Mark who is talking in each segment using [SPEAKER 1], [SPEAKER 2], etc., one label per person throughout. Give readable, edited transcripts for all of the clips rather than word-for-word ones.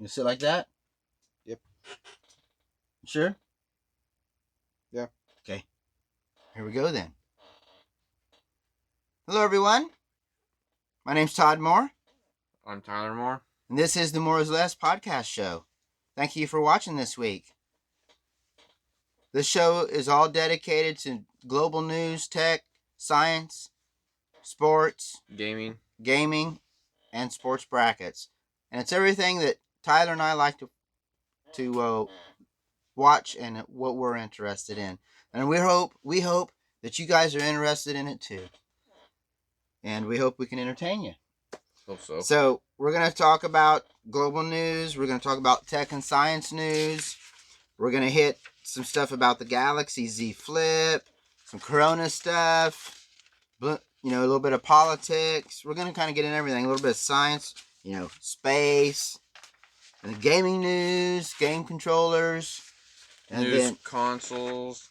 [SPEAKER 1] You sit like that?
[SPEAKER 2] Yep.
[SPEAKER 1] Sure?
[SPEAKER 2] Yeah.
[SPEAKER 1] Okay. Here we go then. Hello, everyone. My name's Todd Moore.
[SPEAKER 2] I'm Tyler Moore.
[SPEAKER 1] And this is the More is Less podcast show. Thank you for watching this week. This show is all dedicated to global news, tech, science, sports,
[SPEAKER 2] Gaming,
[SPEAKER 1] and sports brackets. And it's everything that Tyler and I like to watch and what we're interested in. And we hope that you guys are interested in it too. And we hope we can entertain you.
[SPEAKER 2] Hope so.
[SPEAKER 1] So we're going to talk about global news. We're going to talk about tech and science news. We're going to hit some stuff about the Galaxy Z Flip, some Corona stuff, a little bit of politics. We're going to kind of get in everything, a little bit of science, space, and gaming news, game controllers, and
[SPEAKER 2] news,
[SPEAKER 1] then
[SPEAKER 2] consoles,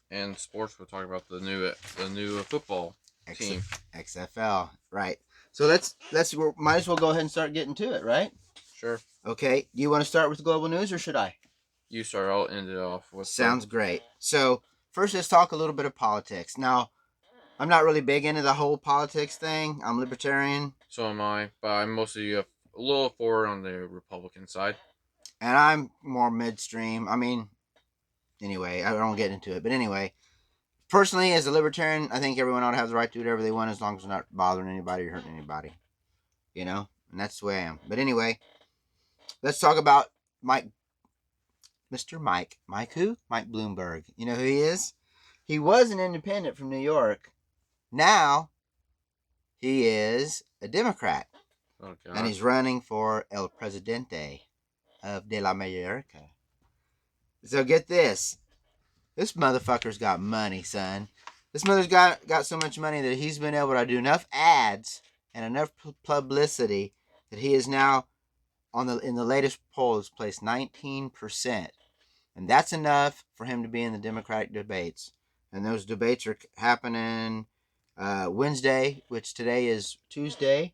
[SPEAKER 2] and sports. We'll talk about the new football team,
[SPEAKER 1] XFL, right? So let's might as well go ahead and start getting to it, right?
[SPEAKER 2] Sure.
[SPEAKER 1] Okay. Do you want to start with global news or should I?
[SPEAKER 2] You start. I'll end it off with.
[SPEAKER 1] Sounds great. So first, let's talk a little bit of politics. Now, I'm not really big into the whole politics thing. I'm libertarian.
[SPEAKER 2] So am I, but I'm mostly a little forward on the Republican side.
[SPEAKER 1] And I'm more midstream. I mean, anyway, I don't get into it. But anyway, personally, as a libertarian, I think everyone ought to have the right to do whatever they want as long as they're not bothering anybody or hurting anybody. And that's the way I am. But anyway, let's talk about Mr. Mike. Mike who? Mike Bloomberg. You know who he is? He was an independent from New York. Now, he is a Democrat.
[SPEAKER 2] Oh, God.
[SPEAKER 1] And he's running for El Presidente of de la America. So get this. This motherfucker's got money, son. This mother's got so much money that he's been able to do enough ads and enough publicity that he is now in the latest polls placed 19%. And that's enough for him to be in the Democratic debates. And those debates are happening Wednesday, which today is Tuesday.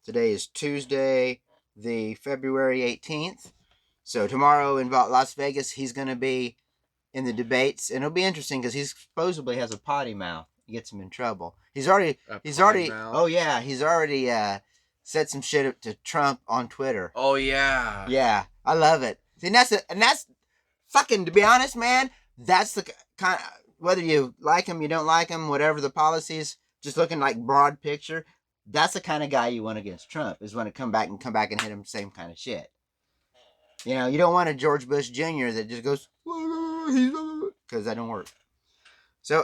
[SPEAKER 1] Today is Tuesday, the February 18th. So tomorrow in Las Vegas, he's going to be in the debates. And it'll be interesting because he supposedly has a potty mouth. It gets him in trouble. He's already said some shit up to Trump on Twitter.
[SPEAKER 2] Oh, yeah.
[SPEAKER 1] Yeah, I love it. See, and that's fucking, to be honest, man, that's the kind of, whether you like him, you don't like him, whatever the policies, just looking like broad picture, that's the kind of guy you want against Trump, is when it come back and hit him same kind of shit. You don't want a George Bush Jr. that just goes, because that don't work. So,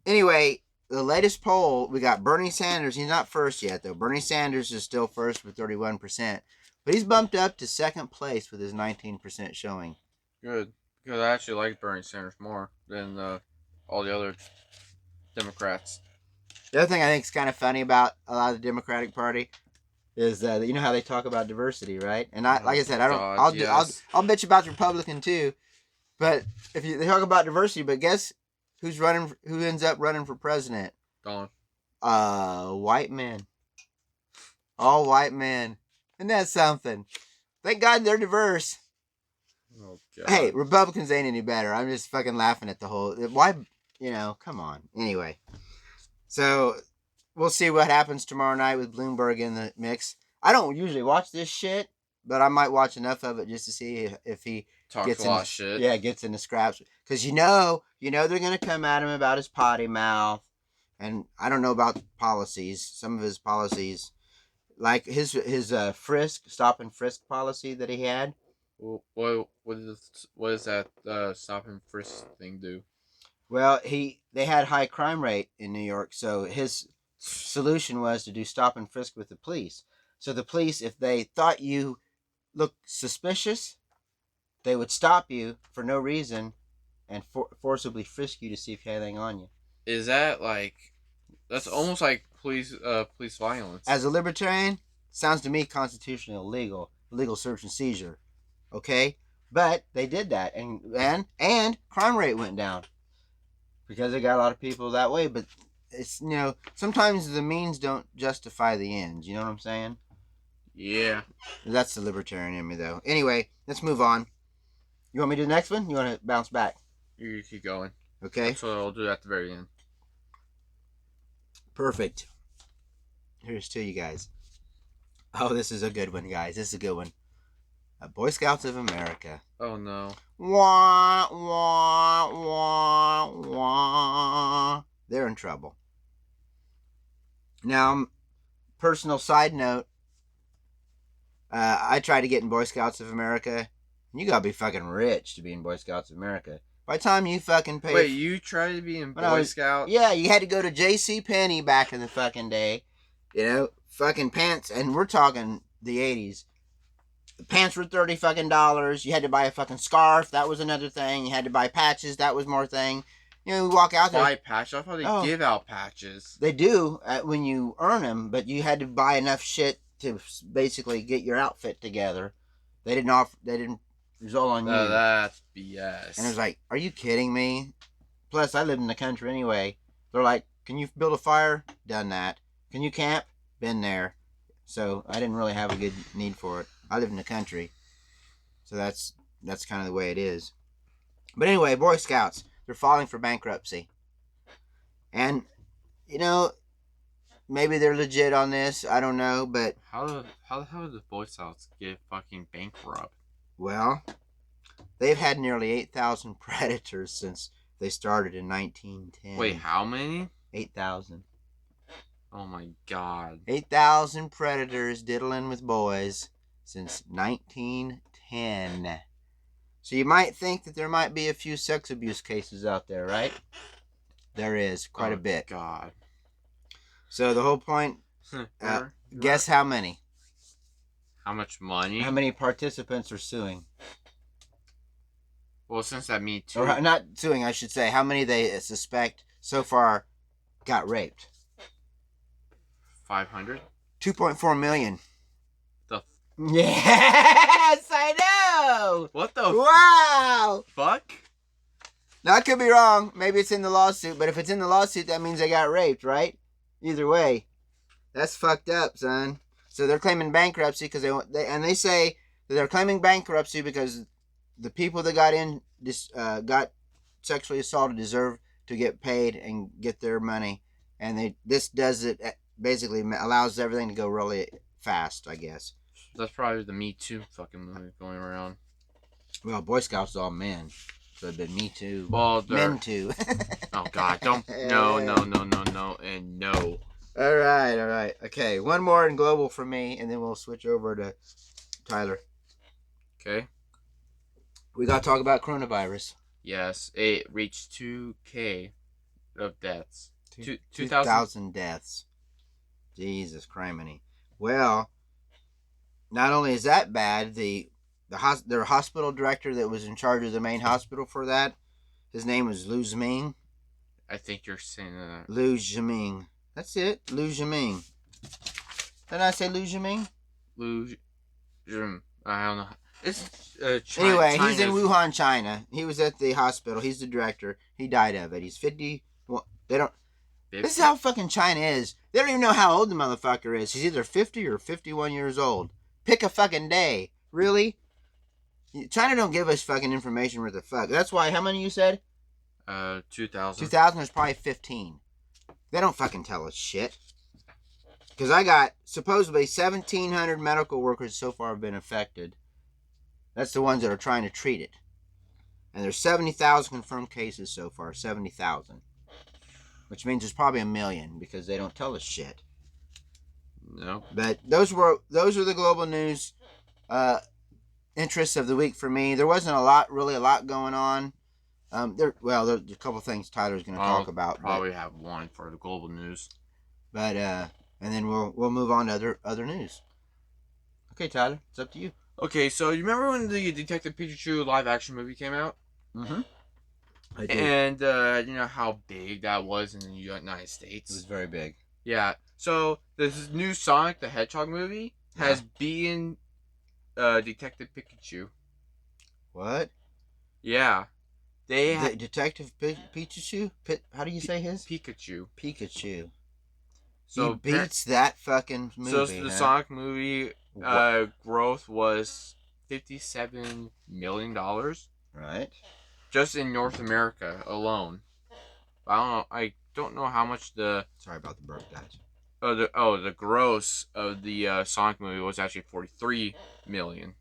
[SPEAKER 1] anyway, the latest poll, we got Bernie Sanders. He's not first yet, though. Bernie Sanders is still first with 31%. But he's bumped up to second place with his 19% showing.
[SPEAKER 2] Good. Because I actually like Bernie Sanders more than all the other Democrats.
[SPEAKER 1] The other thing I think is kind of funny about a lot of the Democratic Party is you know how they talk about diversity, right? And like I said, I'll bitch about the Republican too. But they talk about diversity, but guess who ends up running for president?
[SPEAKER 2] Donald.
[SPEAKER 1] White men. All white men. Isn't that something? Thank God they're diverse.
[SPEAKER 2] Oh, God.
[SPEAKER 1] Hey, Republicans ain't any better. I'm just fucking laughing at the whole... Why... come on. Anyway. So, we'll see what happens tomorrow night with Bloomberg in the mix. I don't usually watch this shit, but I might watch enough of it just to see if he
[SPEAKER 2] gets a lot of shit.
[SPEAKER 1] Yeah, gets into scraps. Because they're going to come at him about his potty mouth. And I don't know about policies. Some of his policies, like his stop and frisk policy that he had.
[SPEAKER 2] What does that stop and frisk thing do?
[SPEAKER 1] Well, they had high crime rate in New York, so his solution was to do stop and frisk with the police. So the police, if they thought you looked suspicious, they would stop you for no reason and forcibly frisk you to see if you had anything on you.
[SPEAKER 2] Is that that's almost like police violence?
[SPEAKER 1] As a libertarian, sounds to me constitutionally illegal. Illegal search and seizure. Okay? But they did that, and crime rate went down. Because they got a lot of people that way, but it's, sometimes the means don't justify the ends, you know what I'm saying?
[SPEAKER 2] Yeah.
[SPEAKER 1] That's the libertarian in me, though. Anyway, let's move on. You want me to do the next one? You want to bounce back?
[SPEAKER 2] You keep going.
[SPEAKER 1] Okay.
[SPEAKER 2] That's what I'll do at the very end.
[SPEAKER 1] Perfect. Here's to you guys. Oh, this is a good one, guys. This is a good one. Boy Scouts of America.
[SPEAKER 2] Oh no.
[SPEAKER 1] Wah, wah, wah, wah. They're in trouble. Now, personal side note, I tried to get in Boy Scouts of America. You gotta be fucking rich to be in Boy Scouts of America. By the time you fucking pay...
[SPEAKER 2] Wait, you tried to be in Boy Scout?
[SPEAKER 1] Yeah, you had to go to J.C. Penney back in the fucking day. You know, fucking pants, and we're talking the 80s. The pants were $30 fucking dollars. You had to buy a fucking scarf. That was another thing. You had to buy patches. That was more thing. You know, we walk out there.
[SPEAKER 2] Buy patches? I thought they give out patches.
[SPEAKER 1] They do when you earn them, but you had to buy enough shit to basically get your outfit together. They didn't offer. They didn't. It was all on you.
[SPEAKER 2] That's BS.
[SPEAKER 1] And it was like, are you kidding me? Plus, I lived in the country anyway. They're like, can you build a fire? Done that. Can you camp? Been there. So I didn't really have a good need for it. I live in the country, so that's kind of the way it is. But anyway, Boy Scouts, they're filing for bankruptcy, and you know, maybe they're legit on this. I don't know, but
[SPEAKER 2] how the hell did the Boy Scouts get fucking bankrupt?
[SPEAKER 1] Well, they've had nearly 8,000 predators since they started in 1910.
[SPEAKER 2] Wait, how many?
[SPEAKER 1] 8,000.
[SPEAKER 2] Oh my god.
[SPEAKER 1] 8,000 predators diddling with boys since 1910. So you might think that there might be a few sex abuse cases out there, right? There is quite a bit.
[SPEAKER 2] God.
[SPEAKER 1] So the whole point, guess how many?
[SPEAKER 2] How much money?
[SPEAKER 1] How many participants are suing?
[SPEAKER 2] Well, since that Me Too.
[SPEAKER 1] Or not suing, I should say. How many they suspect so far got raped?
[SPEAKER 2] 500?
[SPEAKER 1] 2.4 million.
[SPEAKER 2] Yes,
[SPEAKER 1] I know.
[SPEAKER 2] What the?
[SPEAKER 1] Wow.
[SPEAKER 2] Fuck.
[SPEAKER 1] Now I could be wrong. Maybe it's in the lawsuit, but if it's in the lawsuit, that means they got raped, right? Either way, that's fucked up, son. So they're claiming bankruptcy because they say that they're claiming bankruptcy because the people that got sexually assaulted deserve to get paid and get their money, and this does it basically allows everything to go really fast, I guess.
[SPEAKER 2] That's probably the Me Too fucking movie going around.
[SPEAKER 1] Well, Boy Scouts are all men, so it'd been Me Too.
[SPEAKER 2] Well,
[SPEAKER 1] men too.
[SPEAKER 2] Oh God! Don't no, and no.
[SPEAKER 1] All right. Okay, one more in global from me, and then we'll switch over to Tyler.
[SPEAKER 2] Okay.
[SPEAKER 1] We got to talk about coronavirus.
[SPEAKER 2] Yes, it reached 2K of deaths.
[SPEAKER 1] 2,000 deaths. Jesus criminy. Well, not only is that bad, their hospital director that was in charge of the main hospital for that, his name was Liu Ziming.
[SPEAKER 2] I think you're saying that.
[SPEAKER 1] Liu Ziming. That's it. Liu Ziming. Didn't I say Liu Ziming?
[SPEAKER 2] Liu Ziming. I don't know. It's
[SPEAKER 1] anyway, he's in Wuhan, China. He was at the hospital. He's the director. He died of it. He's 50. Well, they don't. 50? This is how fucking China is. They don't even know how old the motherfucker is. He's either 50 or 51 years old. Pick a fucking day. Really? China don't give us fucking information worth the fuck. That's why, how many you said?
[SPEAKER 2] 2,000.
[SPEAKER 1] 2,000 is probably 15. They don't fucking tell us shit. Because I got supposedly 1,700 medical workers so far have been affected. That's the ones that are trying to treat it. And there's 70,000 confirmed cases so far. 70,000. Which means there's probably 1 million because they don't tell us shit.
[SPEAKER 2] No.
[SPEAKER 1] But those are the global news interests of the week for me. There wasn't really a lot going on. There's a couple things Tyler's going to talk about.
[SPEAKER 2] Probably have one for the global news.
[SPEAKER 1] But and then we'll move on to other news. Okay, Tyler, it's up to you.
[SPEAKER 2] Okay, so you remember when the Detective Pikachu live action movie came out?
[SPEAKER 1] Mm-hmm. I did.
[SPEAKER 2] And you know how big that was in the United States?
[SPEAKER 1] It was very big.
[SPEAKER 2] Yeah. So this new Sonic the Hedgehog movie has beaten Detective Pikachu.
[SPEAKER 1] What?
[SPEAKER 2] Yeah.
[SPEAKER 1] Detective Pikachu? How do you say his?
[SPEAKER 2] Pikachu.
[SPEAKER 1] Pikachu.
[SPEAKER 2] So
[SPEAKER 1] he beats that fucking movie.
[SPEAKER 2] So the Sonic movie growth was $57 million
[SPEAKER 1] Right.
[SPEAKER 2] just in North America alone. I don't know how much
[SPEAKER 1] Sorry about the burp, guys.
[SPEAKER 2] the gross of the Sonic movie was actually $43 million.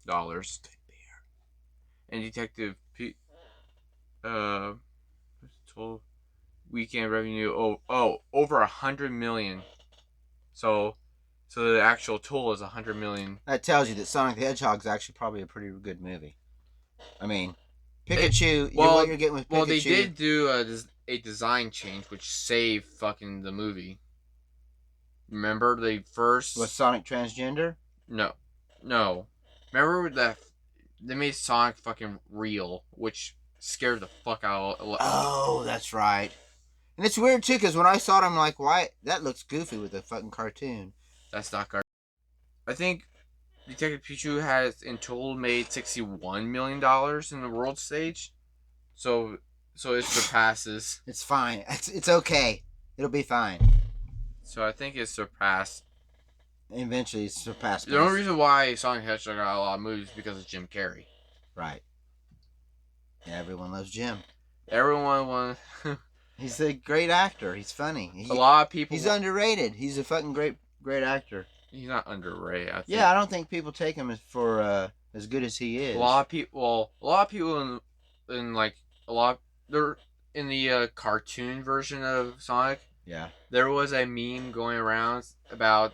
[SPEAKER 2] And Detective P total weekend revenue over 100 million. So the actual total is 100 million.
[SPEAKER 1] That tells you that Sonic the Hedgehog is actually probably a pretty good movie. I mean, Pikachu. What you're getting with Pikachu?
[SPEAKER 2] Well, they did do a design change which saved fucking the movie. Remember they first
[SPEAKER 1] Was Sonic transgender?
[SPEAKER 2] No. Remember that they made Sonic fucking real, which scared the fuck out.
[SPEAKER 1] Oh, that's right. And it's weird too, because when I saw it, I'm like, why? That looks goofy with a fucking cartoon.
[SPEAKER 2] That's not cartoon. I think Detective Pikachu has in total made $61 million in the world stage. So it surpasses.
[SPEAKER 1] It's fine. It's okay. It'll be fine.
[SPEAKER 2] So I think it surpassed.
[SPEAKER 1] Eventually, surpassed.
[SPEAKER 2] The only reason why Sonic the Hedgehog got a lot of movies is because of Jim Carrey.
[SPEAKER 1] Right. Yeah, everyone loves Jim.
[SPEAKER 2] Everyone wants.
[SPEAKER 1] He's a great actor. He's funny.
[SPEAKER 2] A lot of people.
[SPEAKER 1] He's underrated. He's a fucking great actor.
[SPEAKER 2] He's not underrated. I think.
[SPEAKER 1] Yeah, I don't think people take him for as good as he is.
[SPEAKER 2] A lot of people in like a lot. They're in the cartoon version of Sonic.
[SPEAKER 1] Yeah.
[SPEAKER 2] There was a meme going around about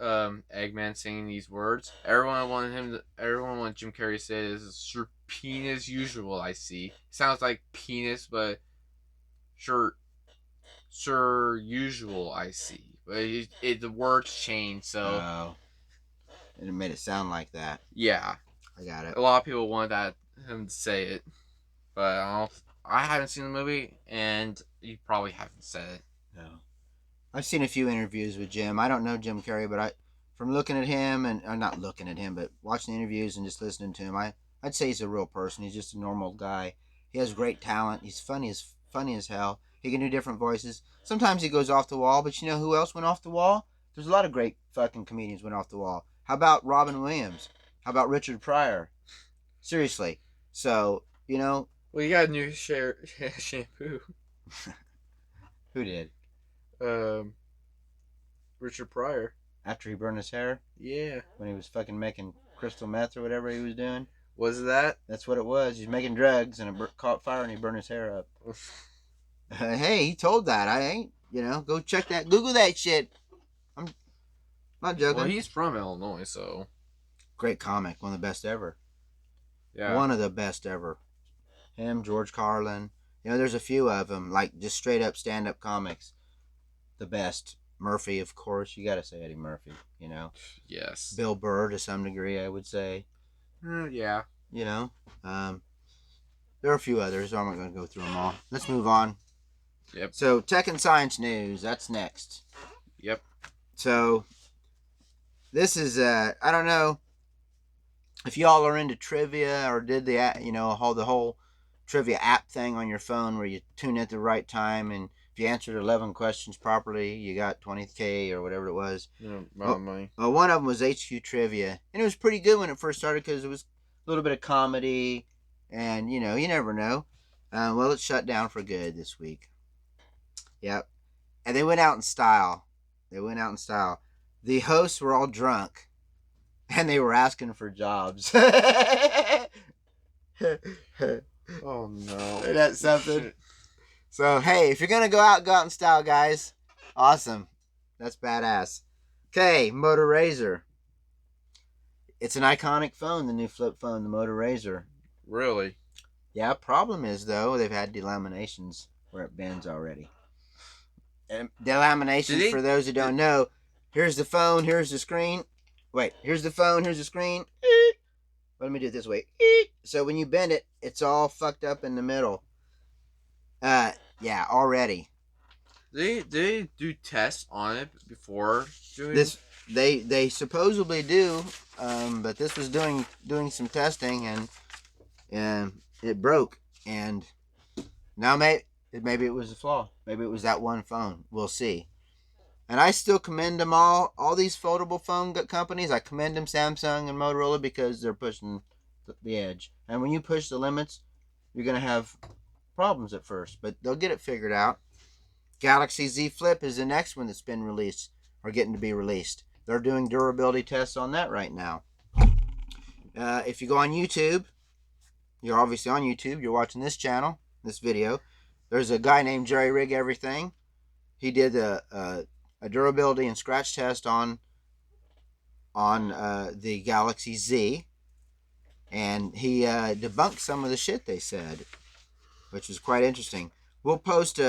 [SPEAKER 2] Eggman singing these words. Everyone wanted Jim Carrey to say this is sure penis usual. I see. Sounds like penis, but sure usual. I see. But the words changed, so
[SPEAKER 1] and it made it sound like that.
[SPEAKER 2] Yeah,
[SPEAKER 1] I got it.
[SPEAKER 2] A lot of people wanted him to say it, but I haven't seen the movie, and you probably haven't said it.
[SPEAKER 1] No. I've seen a few interviews with Jim. I don't know Jim Carrey, but from looking at him and not looking at him, but watching the interviews and just listening to him, I'd say he's a real person. He's just a normal guy. He has great talent. He's funny as hell. He can do different voices. Sometimes he goes off the wall, but you know who else went off the wall? There's a lot of great fucking comedians went off the wall. How about Robin Williams? How about Richard Pryor? Seriously. So, you know.
[SPEAKER 2] Well, you got a new shampoo.
[SPEAKER 1] Who did?
[SPEAKER 2] Richard Pryor.
[SPEAKER 1] After he burned his hair?
[SPEAKER 2] Yeah.
[SPEAKER 1] When he was fucking making crystal meth or whatever he was doing?
[SPEAKER 2] Was that?
[SPEAKER 1] That's what it was. He's making drugs and it caught fire and he burned his hair up. Hey, he told that. I ain't, go check that. Google that shit. I'm not joking.
[SPEAKER 2] Well, he's from Illinois, so.
[SPEAKER 1] Great comic. One of the best ever.
[SPEAKER 2] Yeah.
[SPEAKER 1] One of the best ever. Him, George Carlin. There's a few of them, like just straight up stand-up comics. The best. Murphy, of course. You gotta say Eddie Murphy,
[SPEAKER 2] Yes.
[SPEAKER 1] Bill Burr, to some degree, I would say.
[SPEAKER 2] Yeah.
[SPEAKER 1] There are a few others. I'm not going to go through them all. Let's move on.
[SPEAKER 2] Yep.
[SPEAKER 1] So, tech and science news. That's next.
[SPEAKER 2] Yep.
[SPEAKER 1] So, this is, I don't know if y'all are into trivia or did the whole trivia app thing on your phone where you tune in at the right time and if you answered 11 questions properly, you got 20K or whatever it was.
[SPEAKER 2] Yeah, money.
[SPEAKER 1] One of them was HQ Trivia. And it was pretty good when it first started because it was a little bit of comedy. And, you never know. Well, it's shut down for good this week. Yep. And they went out in style. The hosts were all drunk. And they were asking for jobs.
[SPEAKER 2] Oh, no.
[SPEAKER 1] That's something. Shit. So, hey, if you're going to go out in style, guys. Awesome. That's badass. Okay, Motor Razr. It's an iconic phone, the new flip phone, the Motor Razr.
[SPEAKER 2] Really?
[SPEAKER 1] Yeah, problem is, though, they've had delaminations where it bends already. And delaminations, for those who don't know, here's the phone, here's the screen. Wait, here's the phone, here's the screen. Let me do it this way. So when you bend it, it's all fucked up in the middle. Yeah, already.
[SPEAKER 2] They do tests on it before doing
[SPEAKER 1] this. They supposedly do, but this was doing some testing and it broke. And now maybe it was a flaw. Maybe it was that one phone. We'll see. And I still commend them all these foldable phone companies. I commend them, Samsung and Motorola, because they're pushing the edge. And when you push the limits, you're going to have problems at first, but they'll get it figured out. Galaxy Z Flip is the next one that's been released or getting to be released. They're doing durability tests on that right now. If you go on YouTube, you're obviously on YouTube, you're watching this channel, this video. There's a guy named Jerry Rig Everything. He did a durability and scratch test on the Galaxy Z, and he debunked some of the shit they said, which was quite interesting. We'll post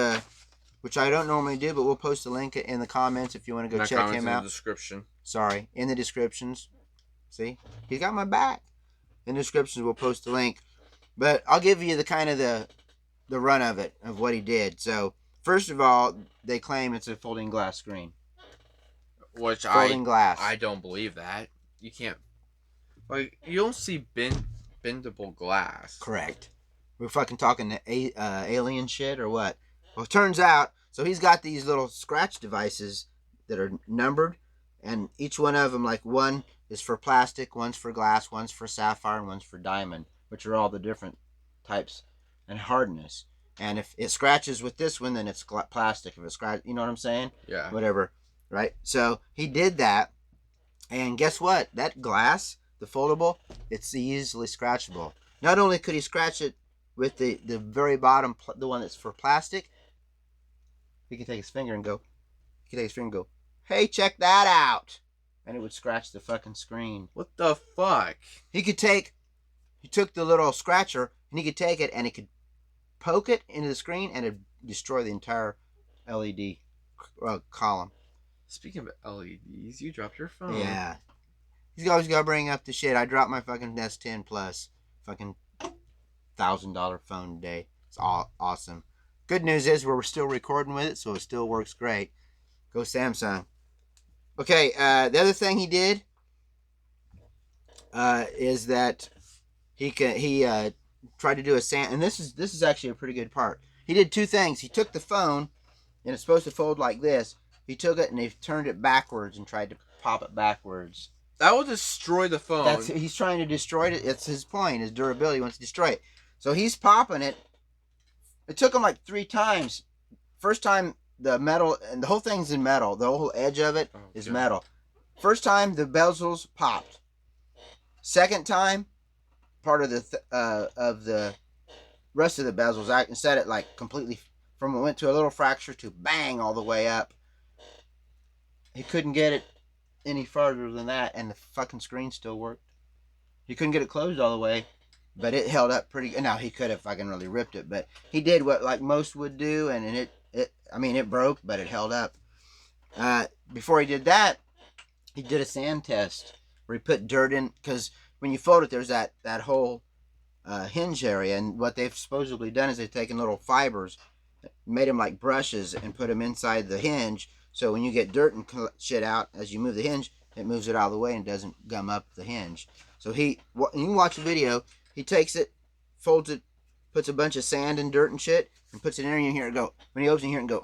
[SPEAKER 1] which I don't normally do, but we'll post a link in the comments if you want to go check him out.
[SPEAKER 2] In the description.
[SPEAKER 1] Sorry, in the descriptions. See, he got my back. In the descriptions, we'll post the link. But I'll give you the kind of the run of it, of what he did. So, first of all, they claim it's a folding glass screen.
[SPEAKER 2] Which
[SPEAKER 1] folding glass.
[SPEAKER 2] I don't believe that. You can't. Like, you don't see bendable glass.
[SPEAKER 1] Correct. We're fucking talking alien shit or what? Well, it turns out, so he's got these little scratch devices that are numbered, and each one of them, like one is for plastic, one's for glass, one's for sapphire, and one's for diamond, which are all the different types and hardness. And if it scratches with this one, then it's plastic. If it scratches, you know what I'm saying?
[SPEAKER 2] Yeah.
[SPEAKER 1] Whatever, right? So he did that, and guess what? That glass, the foldable, it's easily scratchable. Not only could he scratch it with the very bottom, the one that's for plastic, he could take his finger and go, hey, check that out. And it would scratch the fucking screen.
[SPEAKER 2] What the fuck?
[SPEAKER 1] He took the little scratcher, and he could take it, and he could poke it into the screen, and it'd destroy the entire LED column.
[SPEAKER 2] Speaking of LEDs, you dropped your phone.
[SPEAKER 1] Yeah. He's always got to bring up the shit. I dropped my fucking S10 Plus. Fucking $1,000 phone today. It's all awesome. Good news is we're still recording with it, so it still works great. Go Samsung. Okay, the other thing he did is that he tried to do a sand, and this is actually a pretty good part. He did two things. He took the phone, and it's supposed to fold like this. He took it and he turned it backwards and tried to pop it backwards.
[SPEAKER 2] That will destroy the phone.
[SPEAKER 1] He's trying to destroy it. It's his point. His durability. He wants to destroy it. So he's popping it. It took him like 3 times. First time, the metal, and the whole thing's in metal. The whole edge of it is metal. First time, the bezels popped. Second time, part of the rest of the bezels, instead it like completely, from it went to a little fracture to bang all the way up. He couldn't get it any farther than that, and the fucking screen still worked. He couldn't get it closed all the way, but it held up pretty. Now he could have fucking really ripped it, but he did what like most would do, and it broke, but it held up. Before he did that, he did a sand test where he put dirt in, because when you fold it, there's that whole hinge area, and what they've supposedly done is they've taken little fibers, made them like brushes, and put them inside the hinge. So when you get dirt and shit out, as you move the hinge, it moves it out of the way and doesn't gum up the hinge. So you can watch the video. He takes it, folds it, puts a bunch of sand and dirt and shit, and puts it in there, and you hear it go. When he opens it, you hear it go.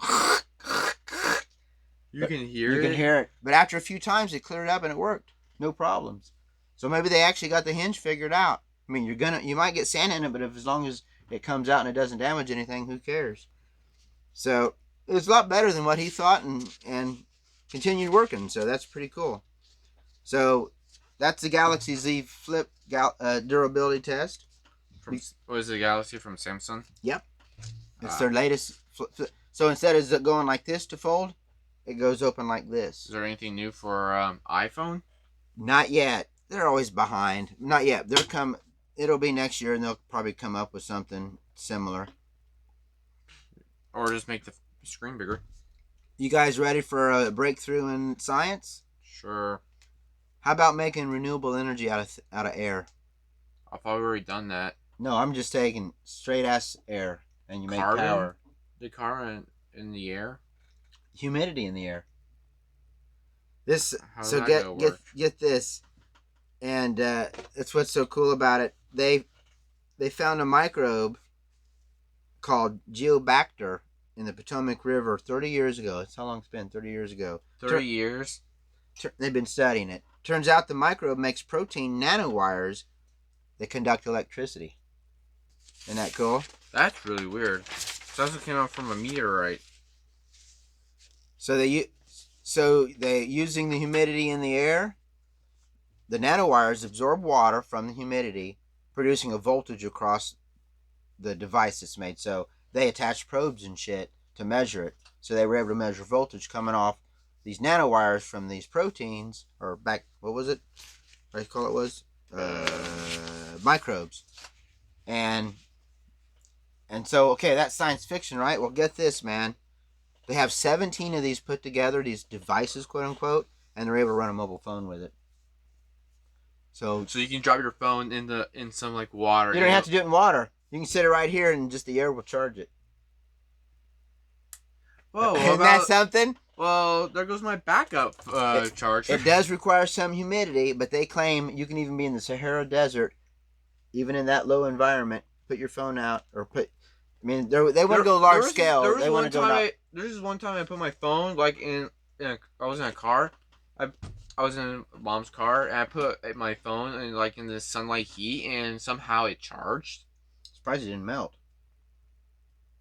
[SPEAKER 2] You can hear it?
[SPEAKER 1] You can hear it. But after a few times, it cleared up and it worked. No problems. So maybe they actually got the hinge figured out. I mean, you might get sand in it, but as long as it comes out and it doesn't damage anything, who cares? So it was a lot better than what he thought, and continued working. So that's pretty cool. So that's the Galaxy Z Flip durability test.
[SPEAKER 2] Was it Galaxy from Samsung?
[SPEAKER 1] Yep. It's their latest flip. So instead of going like this to fold, it goes open like this.
[SPEAKER 2] Is there anything new for iPhone?
[SPEAKER 1] Not yet. They're always behind. Not yet. It'll be next year, and they'll probably come up with something similar.
[SPEAKER 2] Or just make the screen bigger.
[SPEAKER 1] You guys ready for a breakthrough in science?
[SPEAKER 2] Sure.
[SPEAKER 1] How about making renewable energy out of air?
[SPEAKER 2] I thought we already done that.
[SPEAKER 1] No, I'm just taking straight ass air, and you make
[SPEAKER 2] Carbon?
[SPEAKER 1] power.
[SPEAKER 2] The carbon in the air?
[SPEAKER 1] Humidity in the air.
[SPEAKER 2] How does that
[SPEAKER 1] Get this, and it's what's so cool about it. They found a microbe called Geobacter in the Potomac River 30 years ago. That's how long it's been. 30 years ago.
[SPEAKER 2] 30 years.
[SPEAKER 1] They've been studying it. Turns out the microbe makes protein nanowires that conduct electricity. Isn't that cool?
[SPEAKER 2] That's really weird. Sounds like it came out from a meteorite.
[SPEAKER 1] So they using the humidity in the air, the nanowires absorb water from the humidity, producing a voltage across the device it's made. So they attach probes and shit to measure it. So they were able to measure voltage coming off these nanowires from these proteins, or what was it? What do you call it was? Microbes. And so, okay, that's science fiction, right? Well, get this, man. They have 17 of these put together, these devices, quote unquote, and they're able to run a mobile phone with it. So
[SPEAKER 2] you can drop your phone in some like water.
[SPEAKER 1] You don't have to do it in water. You can sit it right here, and just the air will charge it.
[SPEAKER 2] Whoa,
[SPEAKER 1] Isn't that something?
[SPEAKER 2] Well, there goes my backup charger.
[SPEAKER 1] It does require some humidity, but they claim you can even be in the Sahara Desert, even in that low environment. Put your phone out, or put. I mean, they want to go large scale. They want to go.
[SPEAKER 2] There's this one time I put my phone like I was in a car. I was in mom's car, and I put my phone in the sunlight heat, and somehow it charged.
[SPEAKER 1] Surprised it didn't melt.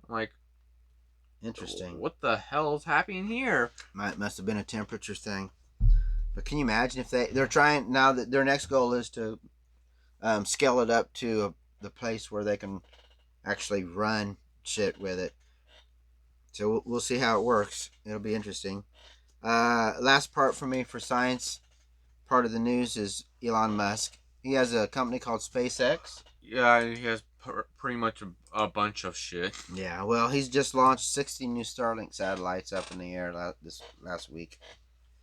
[SPEAKER 2] I'm like,
[SPEAKER 1] interesting.
[SPEAKER 2] What the hell is happening here?
[SPEAKER 1] Must have been a temperature thing. But can you imagine if they're trying now that their next goal is to scale it up to the place where they can actually run shit with it. So we'll see how it works. It'll be interesting. Last part for me for science, part of the news is Elon Musk. He has a company called SpaceX.
[SPEAKER 2] Yeah, he has pretty much a bunch of shit.
[SPEAKER 1] Yeah, well, he's just launched 60 new Starlink satellites up in the air this last week.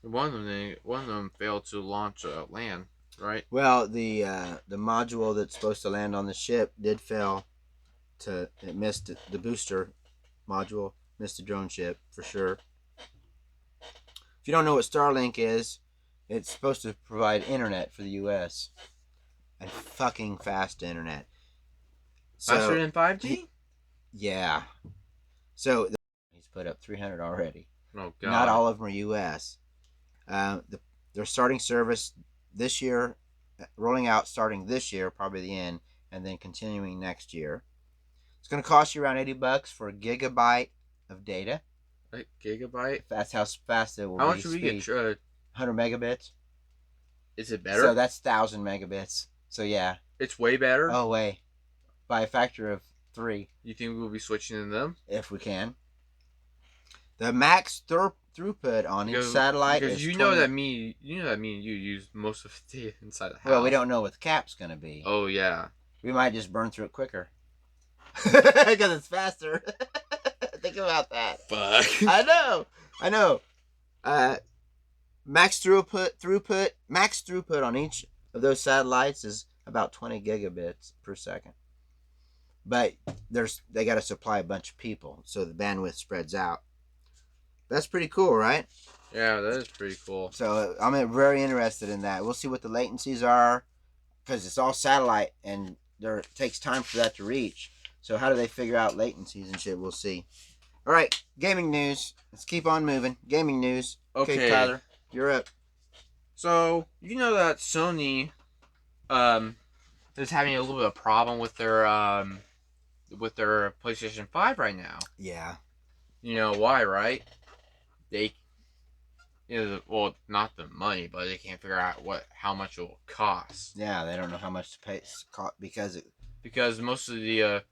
[SPEAKER 2] One of them failed to launch land, right?
[SPEAKER 1] Well, the module that's supposed to land on the ship did fail. It missed the booster module, missed the drone ship for sure. If you don't know what Starlink is, it's supposed to provide internet for the U.S. and fucking fast internet.
[SPEAKER 2] Faster than 5G?
[SPEAKER 1] Yeah. So he's put up 300 already.
[SPEAKER 2] Oh god.
[SPEAKER 1] Not all of them are U.S. They're starting service this year, rolling out starting this year, probably the end, and then continuing next year. It's going to cost you around $80 for a gigabyte of data.
[SPEAKER 2] A gigabyte?
[SPEAKER 1] That's how fast it will be.
[SPEAKER 2] How much do we get?
[SPEAKER 1] 100 megabits.
[SPEAKER 2] Is it better?
[SPEAKER 1] So that's 1,000 megabits. So yeah.
[SPEAKER 2] It's way better?
[SPEAKER 1] Oh, way. By a factor of 3.
[SPEAKER 2] You think we'll be switching to them?
[SPEAKER 1] If we can. The max throughput on each satellite is
[SPEAKER 2] you know that me and you use most of the data inside the house.
[SPEAKER 1] Well, we don't know what the cap's going to be.
[SPEAKER 2] Oh, yeah.
[SPEAKER 1] We might just burn through it quicker. Because it's faster. Think about that.
[SPEAKER 2] Fuck.
[SPEAKER 1] I know. Max throughput on each of those satellites is about 20 gigabits per second. But they got to supply a bunch of people, so the bandwidth spreads out. That's pretty cool, right?
[SPEAKER 2] Yeah, that is pretty cool.
[SPEAKER 1] So I'm very interested in that. We'll see what the latencies are, because it's all satellite, and it takes time for that to reach. So how do they figure out latencies and shit? We'll see. All right, gaming news. Let's keep on moving. Gaming news. Okay, Tyler, you're up.
[SPEAKER 2] So you know that Sony is having a little bit of problem with their PlayStation 5 right now.
[SPEAKER 1] Yeah.
[SPEAKER 2] You know why, right? Well, not the money, but they can't figure out how much it will cost.
[SPEAKER 1] Yeah, they don't know how much to pay
[SPEAKER 2] because most of the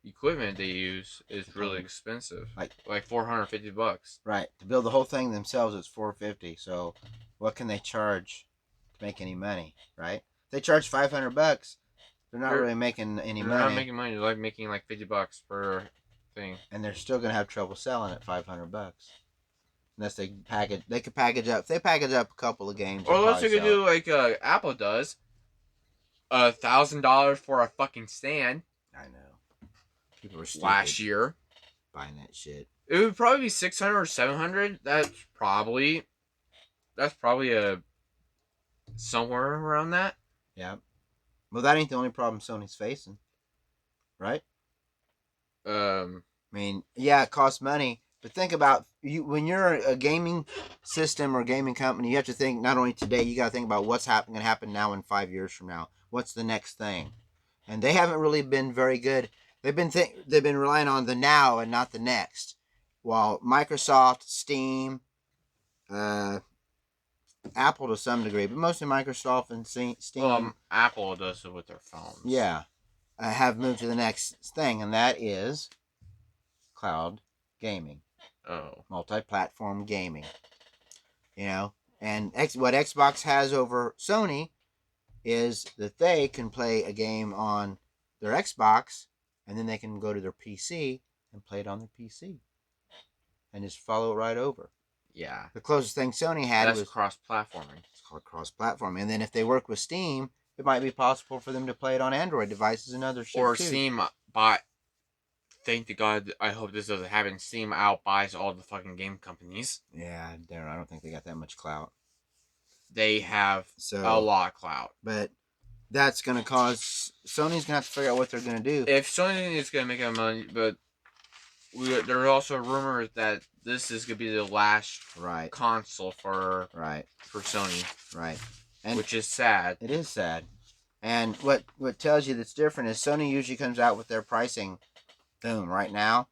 [SPEAKER 2] equipment they use is really expensive, like $450.
[SPEAKER 1] Right, to build the whole thing themselves, it's $450. So, what can they charge to make any money? Right? If they charge $500, they're not really making any money.
[SPEAKER 2] They're not making money. They're like making like $50 per thing,
[SPEAKER 1] and they're still gonna have trouble selling at $500. Unless they could package up. If they package up a couple of games.
[SPEAKER 2] Or unless they could do like Apple does, $1,000 for a fucking stand.
[SPEAKER 1] I know. People were stupid
[SPEAKER 2] last year
[SPEAKER 1] buying that shit.
[SPEAKER 2] It would probably be 600 or 700. That's probably a somewhere around that.
[SPEAKER 1] Yeah. Well, that ain't the only problem Sony's facing, right? I mean, yeah, it costs money, but think about you when you're a gaming system or gaming company. You have to think not only today. You got to think about what's going to happen now and 5 years from now. What's the next thing? And they haven't really been very good. They've been relying on the now and not the next. While Microsoft, Steam, uh, Apple to some degree, but mostly Microsoft and Steam,
[SPEAKER 2] Apple does it with their phones.
[SPEAKER 1] yeah, have moved to the next thing, and that is cloud gaming.
[SPEAKER 2] Oh.
[SPEAKER 1] Multi-platform gaming. You know, and what Xbox has over Sony is that they can play a game on their Xbox, and then they can go to their PC and play it on their PC, and just follow it right over.
[SPEAKER 2] Yeah.
[SPEAKER 1] The closest thing Sony had
[SPEAKER 2] That's
[SPEAKER 1] was
[SPEAKER 2] cross-platforming.
[SPEAKER 1] It's called cross-platform, and then if they work with Steam, it might be possible for them to play it on Android devices and other shit
[SPEAKER 2] Or
[SPEAKER 1] too.
[SPEAKER 2] Steam thank to God, I hope this doesn't happen. Steam outbuys all the fucking game companies.
[SPEAKER 1] Yeah, I don't think they got that much clout.
[SPEAKER 2] They have a lot of clout.
[SPEAKER 1] But that's going to cause Sony's going to have to figure out what they're going to do.
[SPEAKER 2] If Sony is going to make money, but there are also rumors that this is going to be the last console for Sony.
[SPEAKER 1] Right.
[SPEAKER 2] Which is sad.
[SPEAKER 1] It is sad. And what tells you that's different is Sony usually comes out with their pricing, boom, right now.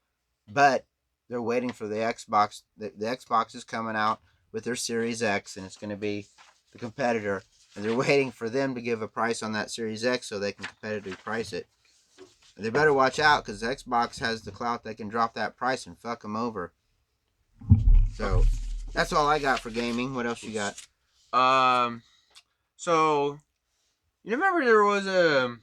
[SPEAKER 1] But they're waiting for the Xbox. The Xbox is coming out with their Series X, and it's going to be the competitor. And they're waiting for them to give a price on that Series X so they can competitively price it. And they better watch out because Xbox has the clout. They can drop that price and fuck them over. So that's all I got for gaming. What else you got?
[SPEAKER 2] So you remember there was a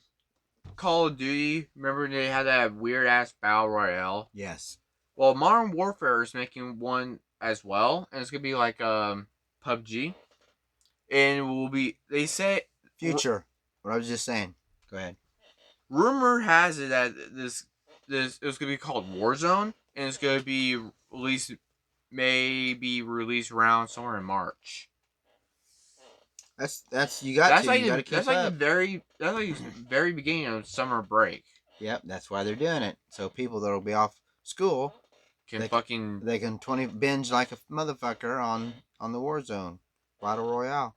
[SPEAKER 2] Call of Duty? Remember they had that weird ass battle royale?
[SPEAKER 1] Yes.
[SPEAKER 2] Well, Modern Warfare is making one as well, and it's gonna be like PUBG, and it will be. They say
[SPEAKER 1] future. What I was just saying. Go ahead.
[SPEAKER 2] Rumor has it that this it was gonna be called Warzone, and it's gonna be released around somewhere in March.
[SPEAKER 1] That's you got to. You got to keep
[SPEAKER 2] that's
[SPEAKER 1] up.
[SPEAKER 2] That's like the very beginning of summer break.
[SPEAKER 1] Yep, that's why they're doing it. So people that'll be off school they can binge like a motherfucker on the Warzone Battle Royale.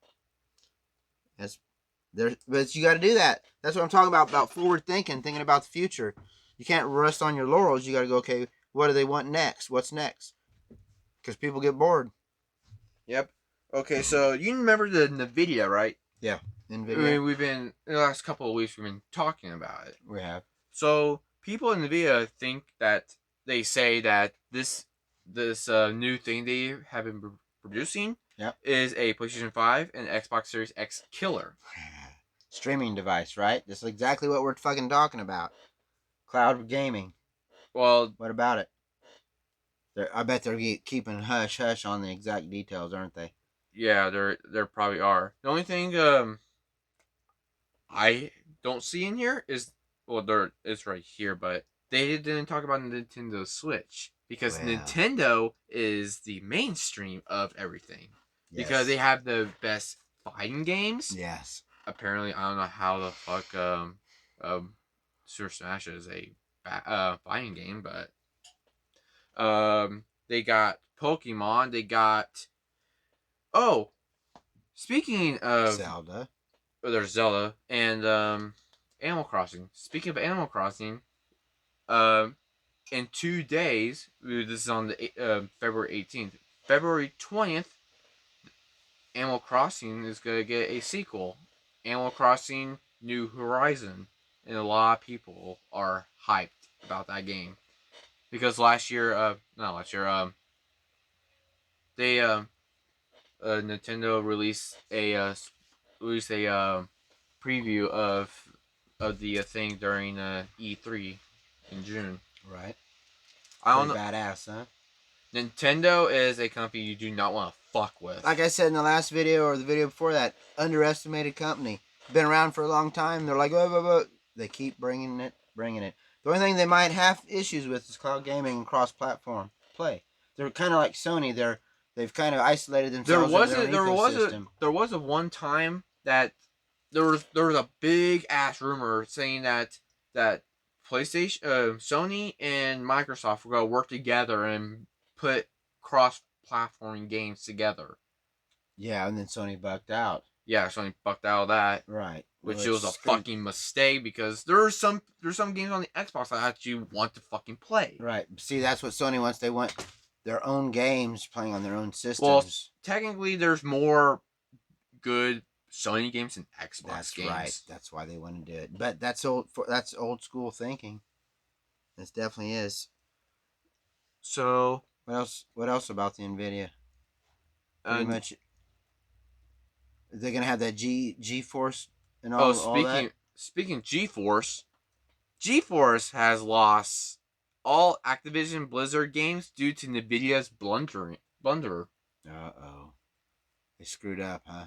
[SPEAKER 1] But you got to do that. That's what I'm talking about forward thinking about the future. You can't rest on your laurels. You got to go, okay, what do they want next? What's next? Because people get bored.
[SPEAKER 2] Yep. Okay, so you remember the NVIDIA, right?
[SPEAKER 1] Yeah, NVIDIA.
[SPEAKER 2] I mean, we've been in the last couple of weeks we've been talking about it.
[SPEAKER 1] We have.
[SPEAKER 2] So people in NVIDIA think that they say that this new thing they have been producing is a PlayStation 5 and Xbox Series X killer.
[SPEAKER 1] Streaming device, right? This is exactly what we're fucking talking about. Cloud gaming.
[SPEAKER 2] Well,
[SPEAKER 1] what about it? I bet they're keeping hush on the exact details, aren't they?
[SPEAKER 2] Yeah, there probably are. The only thing I don't see in here is it's right here, but they didn't talk about Nintendo Switch because Nintendo is the mainstream of everything. Yes. Because they have the best fighting games.
[SPEAKER 1] Yes.
[SPEAKER 2] Apparently, I don't know how the fuck Super Smash is a fighting game, but they got Pokemon. They got speaking of
[SPEAKER 1] Zelda.
[SPEAKER 2] There's Zelda and Animal Crossing. Speaking of Animal Crossing, in 2 days, this is on the February 18th. February 20th, Animal Crossing is gonna get a sequel, Animal Crossing New Horizon, and a lot of people are hyped about that game because Nintendo released a preview of the thing during E3 in June.
[SPEAKER 1] Right.
[SPEAKER 2] I don't know.
[SPEAKER 1] Badass, huh?
[SPEAKER 2] Nintendo is a company you do not want to fuck with.
[SPEAKER 1] Like I said in the last video or the video before that, underestimated company. Been around for a long time. They're like, oh. They keep bringing it. The only thing they might have issues with is cloud gaming and cross-platform play. They're kind of like Sony. They've kind of isolated themselves.
[SPEAKER 2] There was a one time that there was a big ass rumor saying that Sony and Microsoft were gonna work together and put cross-platforming games together.
[SPEAKER 1] Yeah, and then Sony bucked out.
[SPEAKER 2] Yeah, Sony fucked out of that.
[SPEAKER 1] Right.
[SPEAKER 2] Which was a fucking mistake because there's some games on the Xbox that you want to fucking play.
[SPEAKER 1] Right. See, that's what Sony wants. They want their own games playing on their own systems.
[SPEAKER 2] Well, technically, there's more good Sony games than Xbox
[SPEAKER 1] that's
[SPEAKER 2] games.
[SPEAKER 1] Right. That's why they want to do it. But that's old school thinking. This definitely is.
[SPEAKER 2] So
[SPEAKER 1] what else about the Nvidia? Pretty much. They're gonna have that GeForce and all that.
[SPEAKER 2] Speaking GeForce, GeForce has lost all Activision Blizzard games due to Nvidia's blunder.
[SPEAKER 1] Uh-oh. They screwed up, huh?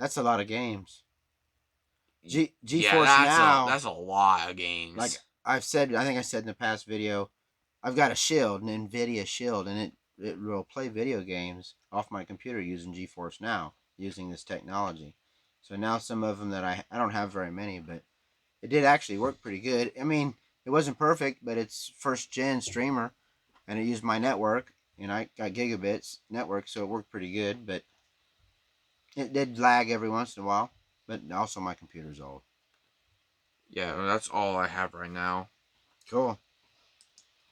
[SPEAKER 1] That's a lot of games. GeForce Now.
[SPEAKER 2] That's a lot of games.
[SPEAKER 1] Like I think I said in the past video, I've got a Shield, an Nvidia Shield, and it will play video games off my computer using GeForce Now, using this technology. So now some of them that I don't have very many, but it did actually work pretty good. I mean, it wasn't perfect, but it's first gen streamer, and it used my network, and I got gigabits network, so it worked pretty good. But it did lag every once in a while. But also my computer's old.
[SPEAKER 2] Yeah, that's all I have right now.
[SPEAKER 1] Cool.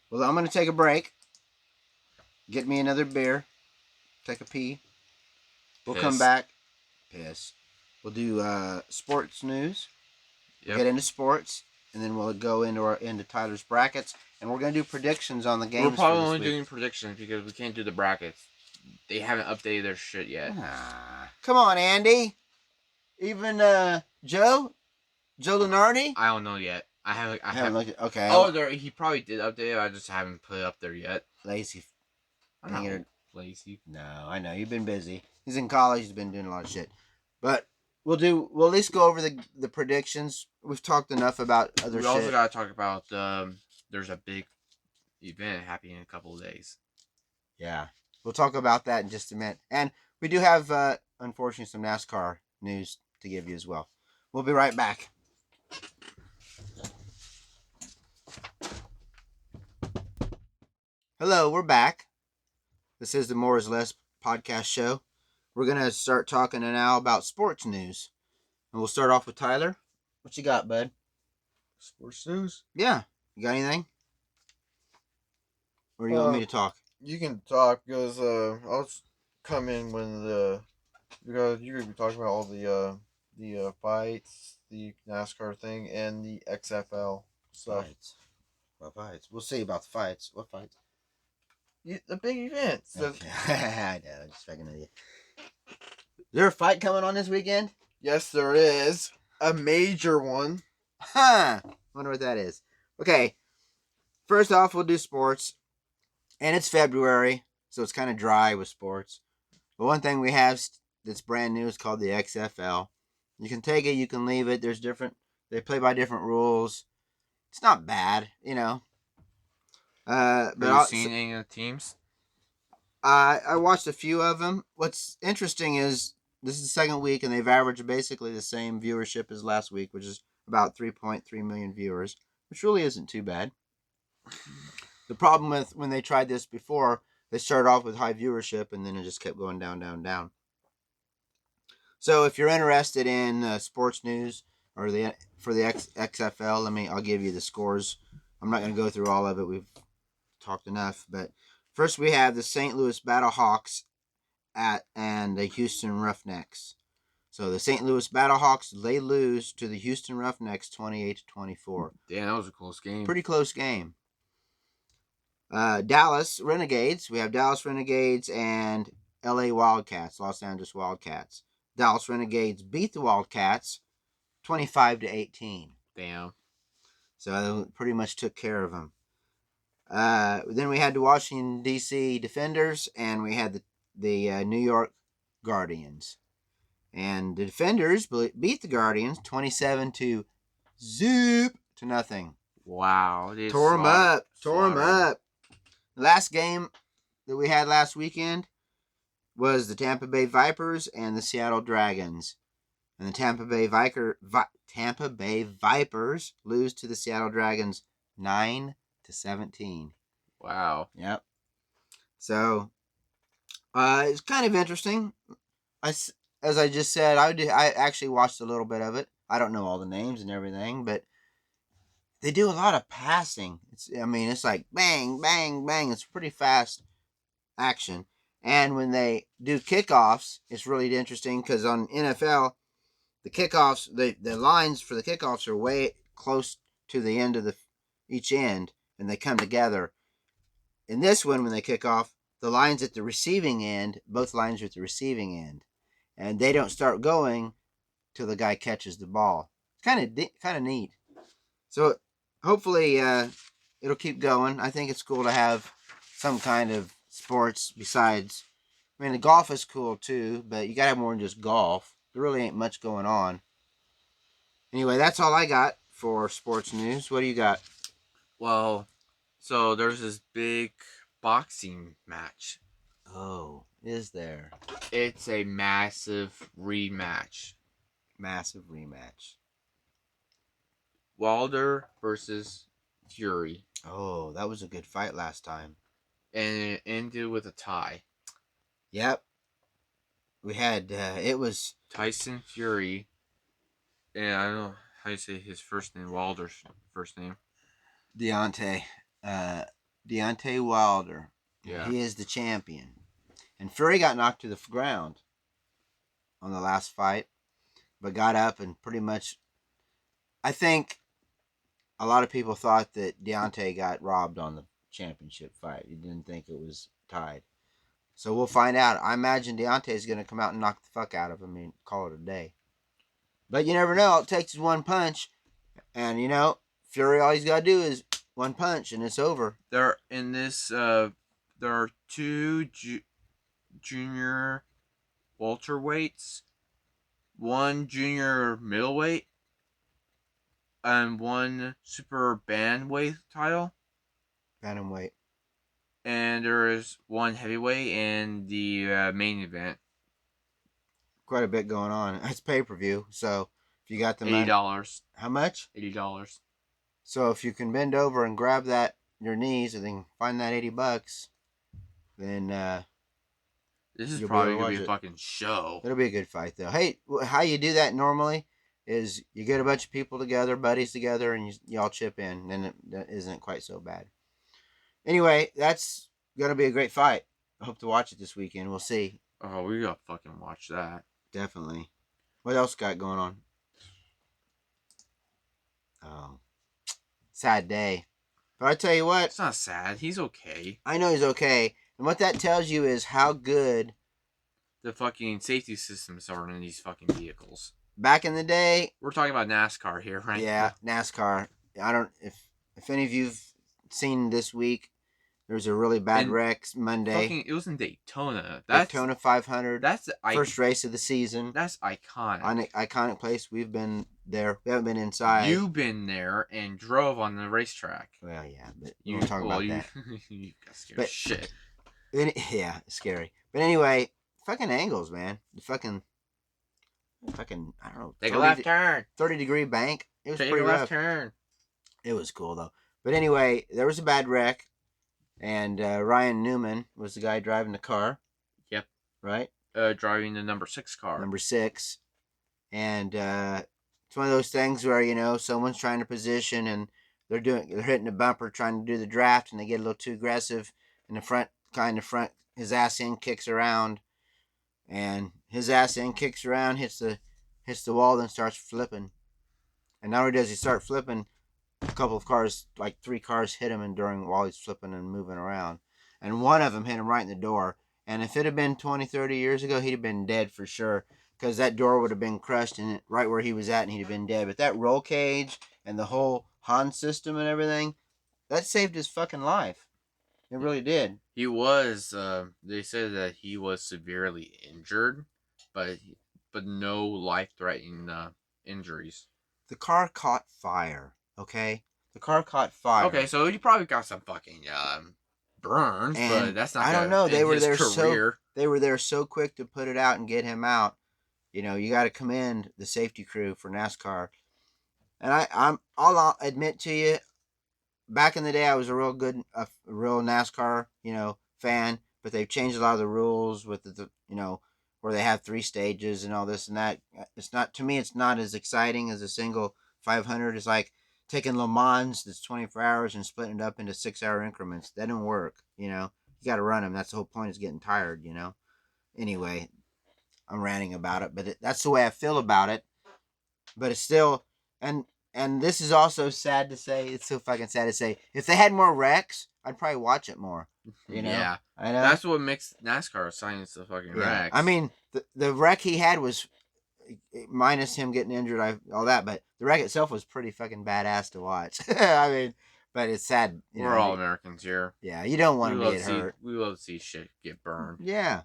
[SPEAKER 1] Well, I'm gonna take a break. Get me another beer. Take a pee. We'll come back. Piss. We'll do sports news. Yep. Get into sports, and then we'll go into Tyler's brackets, and we're gonna do predictions on the games.
[SPEAKER 2] We're probably only doing predictions because we can't do the brackets. They haven't updated their shit yet.
[SPEAKER 1] Come on, Andy. Even Joe Lenardi.
[SPEAKER 2] I don't know yet. I haven't
[SPEAKER 1] looked at. Okay.
[SPEAKER 2] Oh, he probably did update it. I just haven't put it up there yet.
[SPEAKER 1] Lazy.
[SPEAKER 2] I'm not lazy.
[SPEAKER 1] No, I know you've been busy. He's in college. He's been doing a lot of shit. But we'll at least go over the predictions. We've talked enough about other shit.
[SPEAKER 2] We also gotta talk about there's a big event happening in a couple of days.
[SPEAKER 1] Yeah, we'll talk about that in just a minute. And we do have unfortunately some NASCAR news to give you as well. We'll be right back. Hello, we're back. This is the More is Less podcast show. We're going to start talking now about sports news. And we'll start off with Tyler. What you got, bud?
[SPEAKER 2] Sports news?
[SPEAKER 1] Yeah. You got anything? Or do you want me to talk?
[SPEAKER 2] You can talk because I'll come in when because you're gonna be talking about all the fights, the NASCAR thing, and the XFL stuff.
[SPEAKER 1] Fights. What fights? We'll see about the fights. What fights?
[SPEAKER 2] The big events.
[SPEAKER 1] Okay. I know. I'm just fucking with you. Is there a fight coming on this weekend?
[SPEAKER 2] Yes, there is. A major one.
[SPEAKER 1] Huh. Wonder what that is. Okay. First off, we'll do sports. And it's February, so it's kind of dry with sports. But one thing we have that's brand new is called the XFL. You can take it, you can leave it. They play by different rules. It's not bad, you know.
[SPEAKER 2] Have you seen any of the teams?
[SPEAKER 1] I watched a few of them. What's interesting is this is the second week, and they've averaged basically the same viewership as last week, which is about 3.3 million viewers, which really isn't too bad. The problem with when they tried this before, they started off with high viewership, and then it just kept going down, down, down. So if you're interested in sports news or for the XFL, I'll give you the scores. I'm not going to go through all of it. We've talked enough, but first we have the St. Louis Battlehawks and the Houston Roughnecks. So the St. Louis Battlehawks, they lose to the Houston Roughnecks 28-24.
[SPEAKER 2] Damn, that was a close game.
[SPEAKER 1] Pretty close game. Dallas Renegades. We have Dallas Renegades and LA Wildcats, Los Angeles Wildcats. Dallas Renegades beat the Wildcats 25-18.
[SPEAKER 2] Damn.
[SPEAKER 1] So they pretty much took care of them. Then we had the Washington, D.C. Defenders, and we had the New York Guardians. And the Defenders beat the Guardians 27-0.
[SPEAKER 2] Wow.
[SPEAKER 1] Tore them up. The last game that we had last weekend was the Tampa Bay Vipers and the Seattle Dragons. And the Tampa Bay Vipers lose to the Seattle Dragons 9-17.
[SPEAKER 2] Wow.
[SPEAKER 1] Yep. So it's kind of interesting. As I just said, I actually watched a little bit of it. I don't know all the names and everything, but they do a lot of passing. It's like bang, bang, bang. It's pretty fast action. And when they do kickoffs, it's really interesting because on NFL, the kickoffs, the lines for the kickoffs are way close to the end of each end, and they come together. In this one, when they kick off, the lines at the receiving end, both lines are at the receiving end, and they don't start going till the guy catches the ball. It's kind of neat. So hopefully it'll keep going. I think it's cool to have some kind of sports besides. I mean, the golf is cool too, but you gotta have more than just golf. There really ain't much going on. Anyway, that's all I got for sports news. What do you got?
[SPEAKER 2] Well, so there's this big boxing match.
[SPEAKER 1] Oh, is there?
[SPEAKER 2] It's a massive rematch.
[SPEAKER 1] Massive rematch.
[SPEAKER 2] Wilder versus Fury.
[SPEAKER 1] Oh, that was a good fight last time.
[SPEAKER 2] And it ended with a tie.
[SPEAKER 1] Yep. We had, it was
[SPEAKER 2] Tyson Fury. And I don't know how you say his first name, Wilder's first name.
[SPEAKER 1] Deontay. Deontay Wilder.
[SPEAKER 2] Yeah.
[SPEAKER 1] He is the champion. And Fury got knocked to the ground on the last fight, but got up and pretty much. I think a lot of people thought that Deontay got robbed on the championship fight. He didn't think it was tied. So we'll find out. I imagine Deontay is going to come out and knock the fuck out of him and call it a day. But you never know. All it takes is one punch. And, Fury, all he's got to do is one punch and it's over.
[SPEAKER 2] There are two junior welterweights, one junior middleweight, and one super bantamweight title.
[SPEAKER 1] Bantamweight.
[SPEAKER 2] And there is one heavyweight in the main event.
[SPEAKER 1] Quite a bit going on. It's pay-per-view, so if you got the money...
[SPEAKER 2] $80.
[SPEAKER 1] How much?
[SPEAKER 2] $80.
[SPEAKER 1] So if you can bend over and grab your knees and then find that $80, then
[SPEAKER 2] this is
[SPEAKER 1] you'll
[SPEAKER 2] probably
[SPEAKER 1] be able
[SPEAKER 2] going
[SPEAKER 1] to
[SPEAKER 2] to be a
[SPEAKER 1] watch
[SPEAKER 2] fucking show.
[SPEAKER 1] It'll be a good fight, though. Hey, how you do that normally is you get a bunch of people together, buddies together, and you all chip in. Then that isn't quite so bad. Anyway, that's going to be a great fight. I hope to watch it this weekend. We'll see.
[SPEAKER 2] Oh, we gotta fucking watch that.
[SPEAKER 1] Definitely. What else got going on? Oh, sad day. But I tell you what.
[SPEAKER 2] It's not sad. He's okay.
[SPEAKER 1] I know he's okay. And what that tells you is how good
[SPEAKER 2] the fucking safety systems are in these fucking vehicles.
[SPEAKER 1] Back in the day.
[SPEAKER 2] We're talking about NASCAR here, right?
[SPEAKER 1] Yeah, NASCAR. I don't... If any of you've seen this week, there was a really bad wreck Monday.
[SPEAKER 2] It was in Daytona.
[SPEAKER 1] Daytona 500.
[SPEAKER 2] That's
[SPEAKER 1] first race of the season.
[SPEAKER 2] That's iconic.
[SPEAKER 1] Iconic place. We've been there. We haven't been inside.
[SPEAKER 2] You've been there and drove on the racetrack.
[SPEAKER 1] Well, yeah, but we won't talk about that.
[SPEAKER 2] You got scared shit.
[SPEAKER 1] Yeah, scary. But anyway, fucking angles, man. The fucking, I don't know.
[SPEAKER 2] Take a left turn.
[SPEAKER 1] 30-degree bank. It was
[SPEAKER 2] Take
[SPEAKER 1] pretty
[SPEAKER 2] a
[SPEAKER 1] rough.
[SPEAKER 2] left turn.
[SPEAKER 1] It was cool though. But anyway, there was a bad wreck. And Ryan Newman was the guy driving the car.
[SPEAKER 2] Yep.
[SPEAKER 1] Right?
[SPEAKER 2] Driving the number 6 car.
[SPEAKER 1] Number 6. And it's one of those things where, someone's trying to position and they're hitting the bumper trying to do the draft and they get a little too aggressive and the front, his ass end kicks around. And his ass end kicks around, hits the wall, then starts flipping. And not only does he start flipping, a couple of cars, like 3 cars, hit him while he's flipping and moving around. And one of them hit him right in the door. And if it had been 20, 30 years ago, he'd have been dead for sure. Because that door would have been crushed and right where he was at and he'd have been dead. But that roll cage and the whole Han system and everything, that saved his fucking life. It really did.
[SPEAKER 2] He was, they said that he was severely injured, but no life-threatening injuries.
[SPEAKER 1] The car caught fire. Okay, the car caught fire.
[SPEAKER 2] Okay, so he probably got some fucking burns, but that's not.
[SPEAKER 1] I don't know. They were there
[SPEAKER 2] career.
[SPEAKER 1] They were there so quick to put it out and get him out. You got to commend the safety crew for NASCAR. And I'll admit to you, back in the day, I was a real NASCAR, fan. But they've changed a lot of the rules with where they have 3 stages and all this and that. It's not, to me, it's not as exciting as a single 500. It's like taking Le Mans that's 24 hours and splitting it up into 6 hour increments. That don't work. You got to run them. That's the whole point. Is getting tired. Anyway, I'm ranting about it, but that's the way I feel about it. But it's still, and this is also sad to say. It's so fucking sad to say. If they had more wrecks, I'd probably watch it more.
[SPEAKER 2] Yeah.
[SPEAKER 1] I know.
[SPEAKER 2] That's what makes NASCAR science the fucking wrecks.
[SPEAKER 1] I mean, the wreck he had was minus him getting injured, all that, but the wreck itself was pretty fucking badass to watch. I mean, but it's sad.
[SPEAKER 2] We're all Americans here.
[SPEAKER 1] Yeah, you don't want to get hurt.
[SPEAKER 2] We love to see shit get burned.
[SPEAKER 1] Yeah,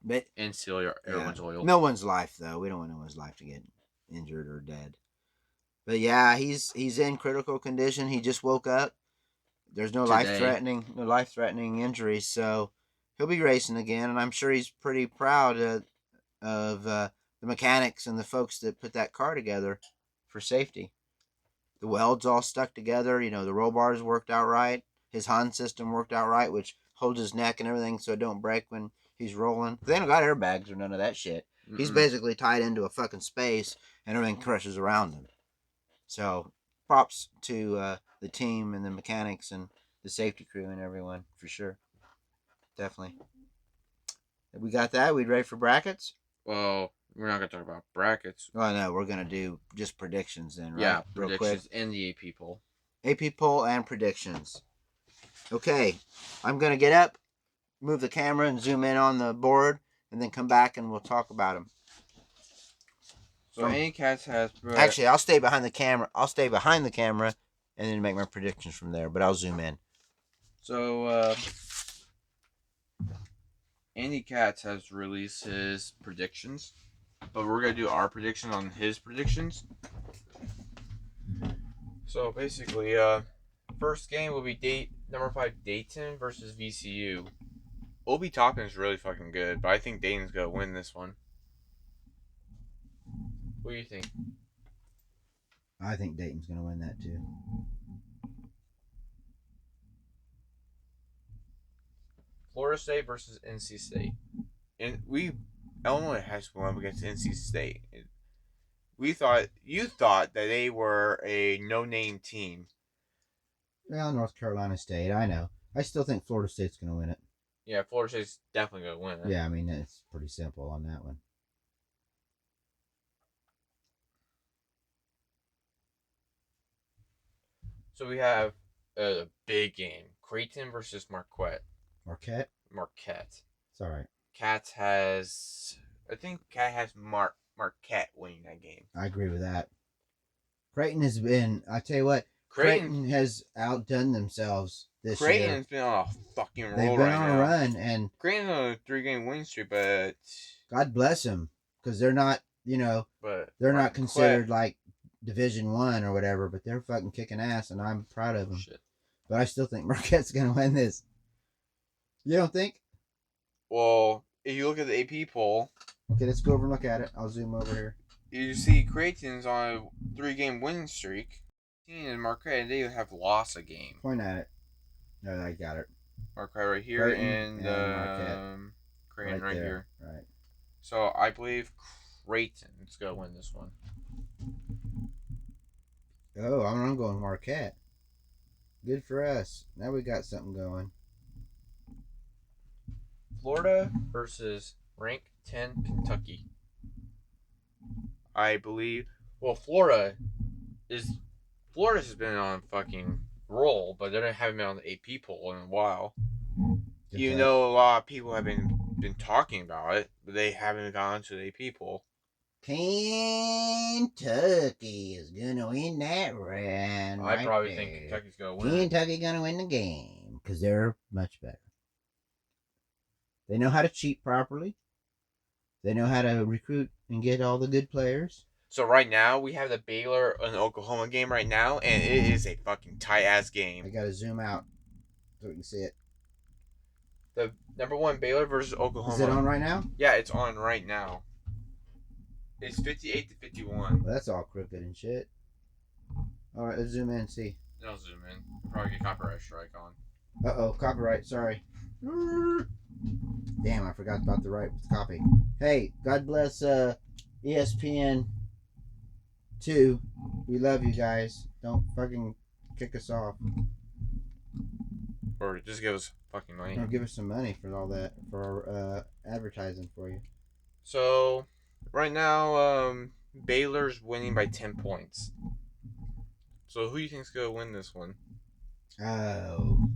[SPEAKER 1] but
[SPEAKER 2] and steal everyone's oil.
[SPEAKER 1] No one's life though. We don't want no one's life to get injured or dead. But yeah, he's in critical condition. He just woke up. There's no life threatening injuries, so he'll be racing again, and I'm sure he's pretty proud of the mechanics and the folks that put that car together for safety. The welds all stuck together. The roll bars worked out right. His Hans system worked out right, which holds his neck and everything so it don't break when he's rolling. They don't got airbags or none of that shit. Mm-mm. He's basically tied into a fucking space and everything crushes around him. So props to the team and the mechanics and the safety crew and everyone for sure. Definitely. We got that. We ready for brackets?
[SPEAKER 2] Well, we're not gonna talk about brackets.
[SPEAKER 1] Oh no, we're gonna do just predictions then, right?
[SPEAKER 2] Yeah, predictions and the AP poll.
[SPEAKER 1] AP poll and predictions. Okay, I'm gonna get up, move the camera, and zoom in on the board, and then come back and we'll talk about them.
[SPEAKER 2] So any cats has.
[SPEAKER 1] Actually, I'll stay behind the camera. And then make my predictions from there. But I'll zoom in.
[SPEAKER 2] So Andy Katz has released his predictions, but we're gonna do our prediction on his predictions. So basically, first game will be number 5 Dayton versus VCU. Obi Toppin's really fucking good, but I think Dayton's gonna win this one. What do you think?
[SPEAKER 1] I think Dayton's gonna win that too.
[SPEAKER 2] Florida State versus NC State. And Illinois has won against NC State. You thought that they were a no-name team.
[SPEAKER 1] Well, North Carolina State, I know. I still think Florida State's going to win it.
[SPEAKER 2] Yeah, Florida State's definitely going to win it.
[SPEAKER 1] Yeah, I mean, it's pretty simple on that one.
[SPEAKER 2] So we have a big game. Creighton versus Marquette.
[SPEAKER 1] Marquette? It's all right.
[SPEAKER 2] I think Cat has Marquette winning that game.
[SPEAKER 1] I agree with that. Creighton has been, I tell you what, Creighton has outdone themselves this year.
[SPEAKER 2] Creighton's been on a fucking roll.
[SPEAKER 1] They've been on a run, and
[SPEAKER 2] Creighton's on a 3-game winning streak, but
[SPEAKER 1] God bless them, because they're not, they're not considered like Division I or whatever, but they're fucking kicking ass, and I'm proud of them. Shit. But I still think Marquette's gonna win this. You don't think?
[SPEAKER 2] Well, if you look at the AP poll.
[SPEAKER 1] Okay, let's go over and look at it. I'll zoom over here.
[SPEAKER 2] You see Creighton's on a 3-game winning streak. And Marquette, they have lost a game.
[SPEAKER 1] Point at it. No, I got it.
[SPEAKER 2] Marquette right here and Creighton right here.
[SPEAKER 1] Right.
[SPEAKER 2] So I believe Creighton's going to win this one.
[SPEAKER 1] Oh, I'm going Marquette. Good for us. Now we got something going.
[SPEAKER 2] Florida versus ranked 10 Kentucky. I believe. Well, Florida's been on a fucking roll, but they haven't been on the AP poll in a while. You know, a lot of people have been talking about it, but they haven't gone to the AP poll.
[SPEAKER 1] Kentucky is gonna win that round.
[SPEAKER 2] I probably think Kentucky's gonna win.
[SPEAKER 1] Kentucky's gonna win the game because they're much better. They know how to cheat properly. They know how to recruit and get all the good players.
[SPEAKER 2] So right now, we have the Baylor and Oklahoma game right now, and it is a fucking tight-ass game.
[SPEAKER 1] I gotta zoom out so we can see it.
[SPEAKER 2] The number 1 Baylor versus Oklahoma.
[SPEAKER 1] Is it on right now?
[SPEAKER 2] Yeah, it's on right now. It's 58-51.
[SPEAKER 1] Well, that's all crooked and shit. All right, let's zoom in and see.
[SPEAKER 2] I'll zoom in. Probably get copyright strike on.
[SPEAKER 1] Uh-oh, copyright, sorry. Damn, I forgot about the right copy. Hey, God bless ESPN 2. We love you guys. Don't fucking kick us off.
[SPEAKER 2] Or just give us fucking money.
[SPEAKER 1] Or give us some money for all that, for advertising for you.
[SPEAKER 2] So, right now, Baylor's winning by 10 points. So, who do you think's going to win this one?
[SPEAKER 1] Oh.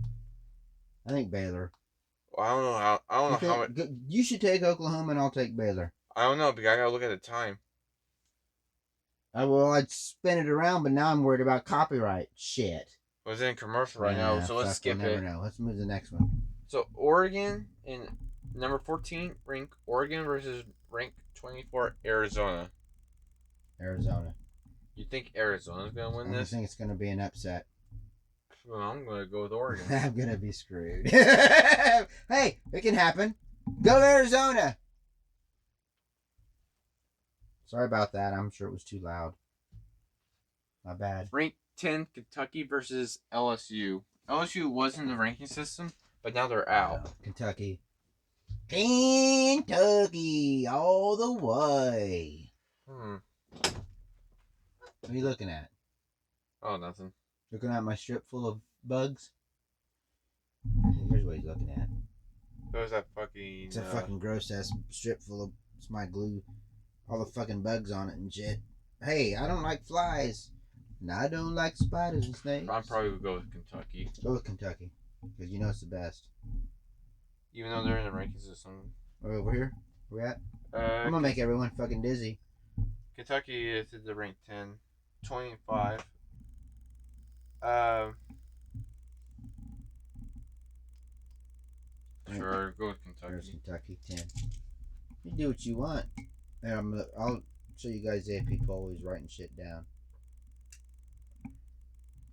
[SPEAKER 1] I think Baylor.
[SPEAKER 2] Well, I don't know how. I don't know how it.
[SPEAKER 1] You should take Oklahoma and I'll take Baylor.
[SPEAKER 2] I don't know because I gotta look at the time.
[SPEAKER 1] Well, I'd spin it around, but now I'm worried about copyright. Shit.
[SPEAKER 2] Well, it's in commercial right now, so let's skip
[SPEAKER 1] we'll never
[SPEAKER 2] it.
[SPEAKER 1] know. Let's move to the next one.
[SPEAKER 2] So Oregon in number 14 rank Oregon versus rank 24 Arizona.
[SPEAKER 1] Arizona.
[SPEAKER 2] You think Arizona's gonna win this?
[SPEAKER 1] I think it's gonna be an upset.
[SPEAKER 2] Well, I'm gonna go with Oregon.
[SPEAKER 1] I'm gonna be screwed. Hey, it can happen. Go Arizona. Sorry about that. I'm sure it was too loud. My bad.
[SPEAKER 2] Rank 10 Kentucky versus LSU. LSU was in the ranking system, but now they're out.
[SPEAKER 1] Kentucky all the way. What are you looking at?
[SPEAKER 2] Oh, nothing.
[SPEAKER 1] Looking at my strip full of bugs? Here's what he's looking at.
[SPEAKER 2] There's that fucking...
[SPEAKER 1] It's a fucking gross ass strip full of... It's my glue. All the fucking bugs on it and shit. Hey, I don't like flies. And I don't like spiders and snakes.
[SPEAKER 2] I'm probably going to go with Kentucky.
[SPEAKER 1] Go with Kentucky. Because you know it's the best.
[SPEAKER 2] Even though they're in the ranking system.
[SPEAKER 1] Over here? Where we at? I'm gonna make everyone fucking dizzy.
[SPEAKER 2] Kentucky is at the rank 10. 25. Sure, go with Kentucky.
[SPEAKER 1] There's Kentucky 10. You do what you want. And I'll show you guys the AP poll. He's writing shit down.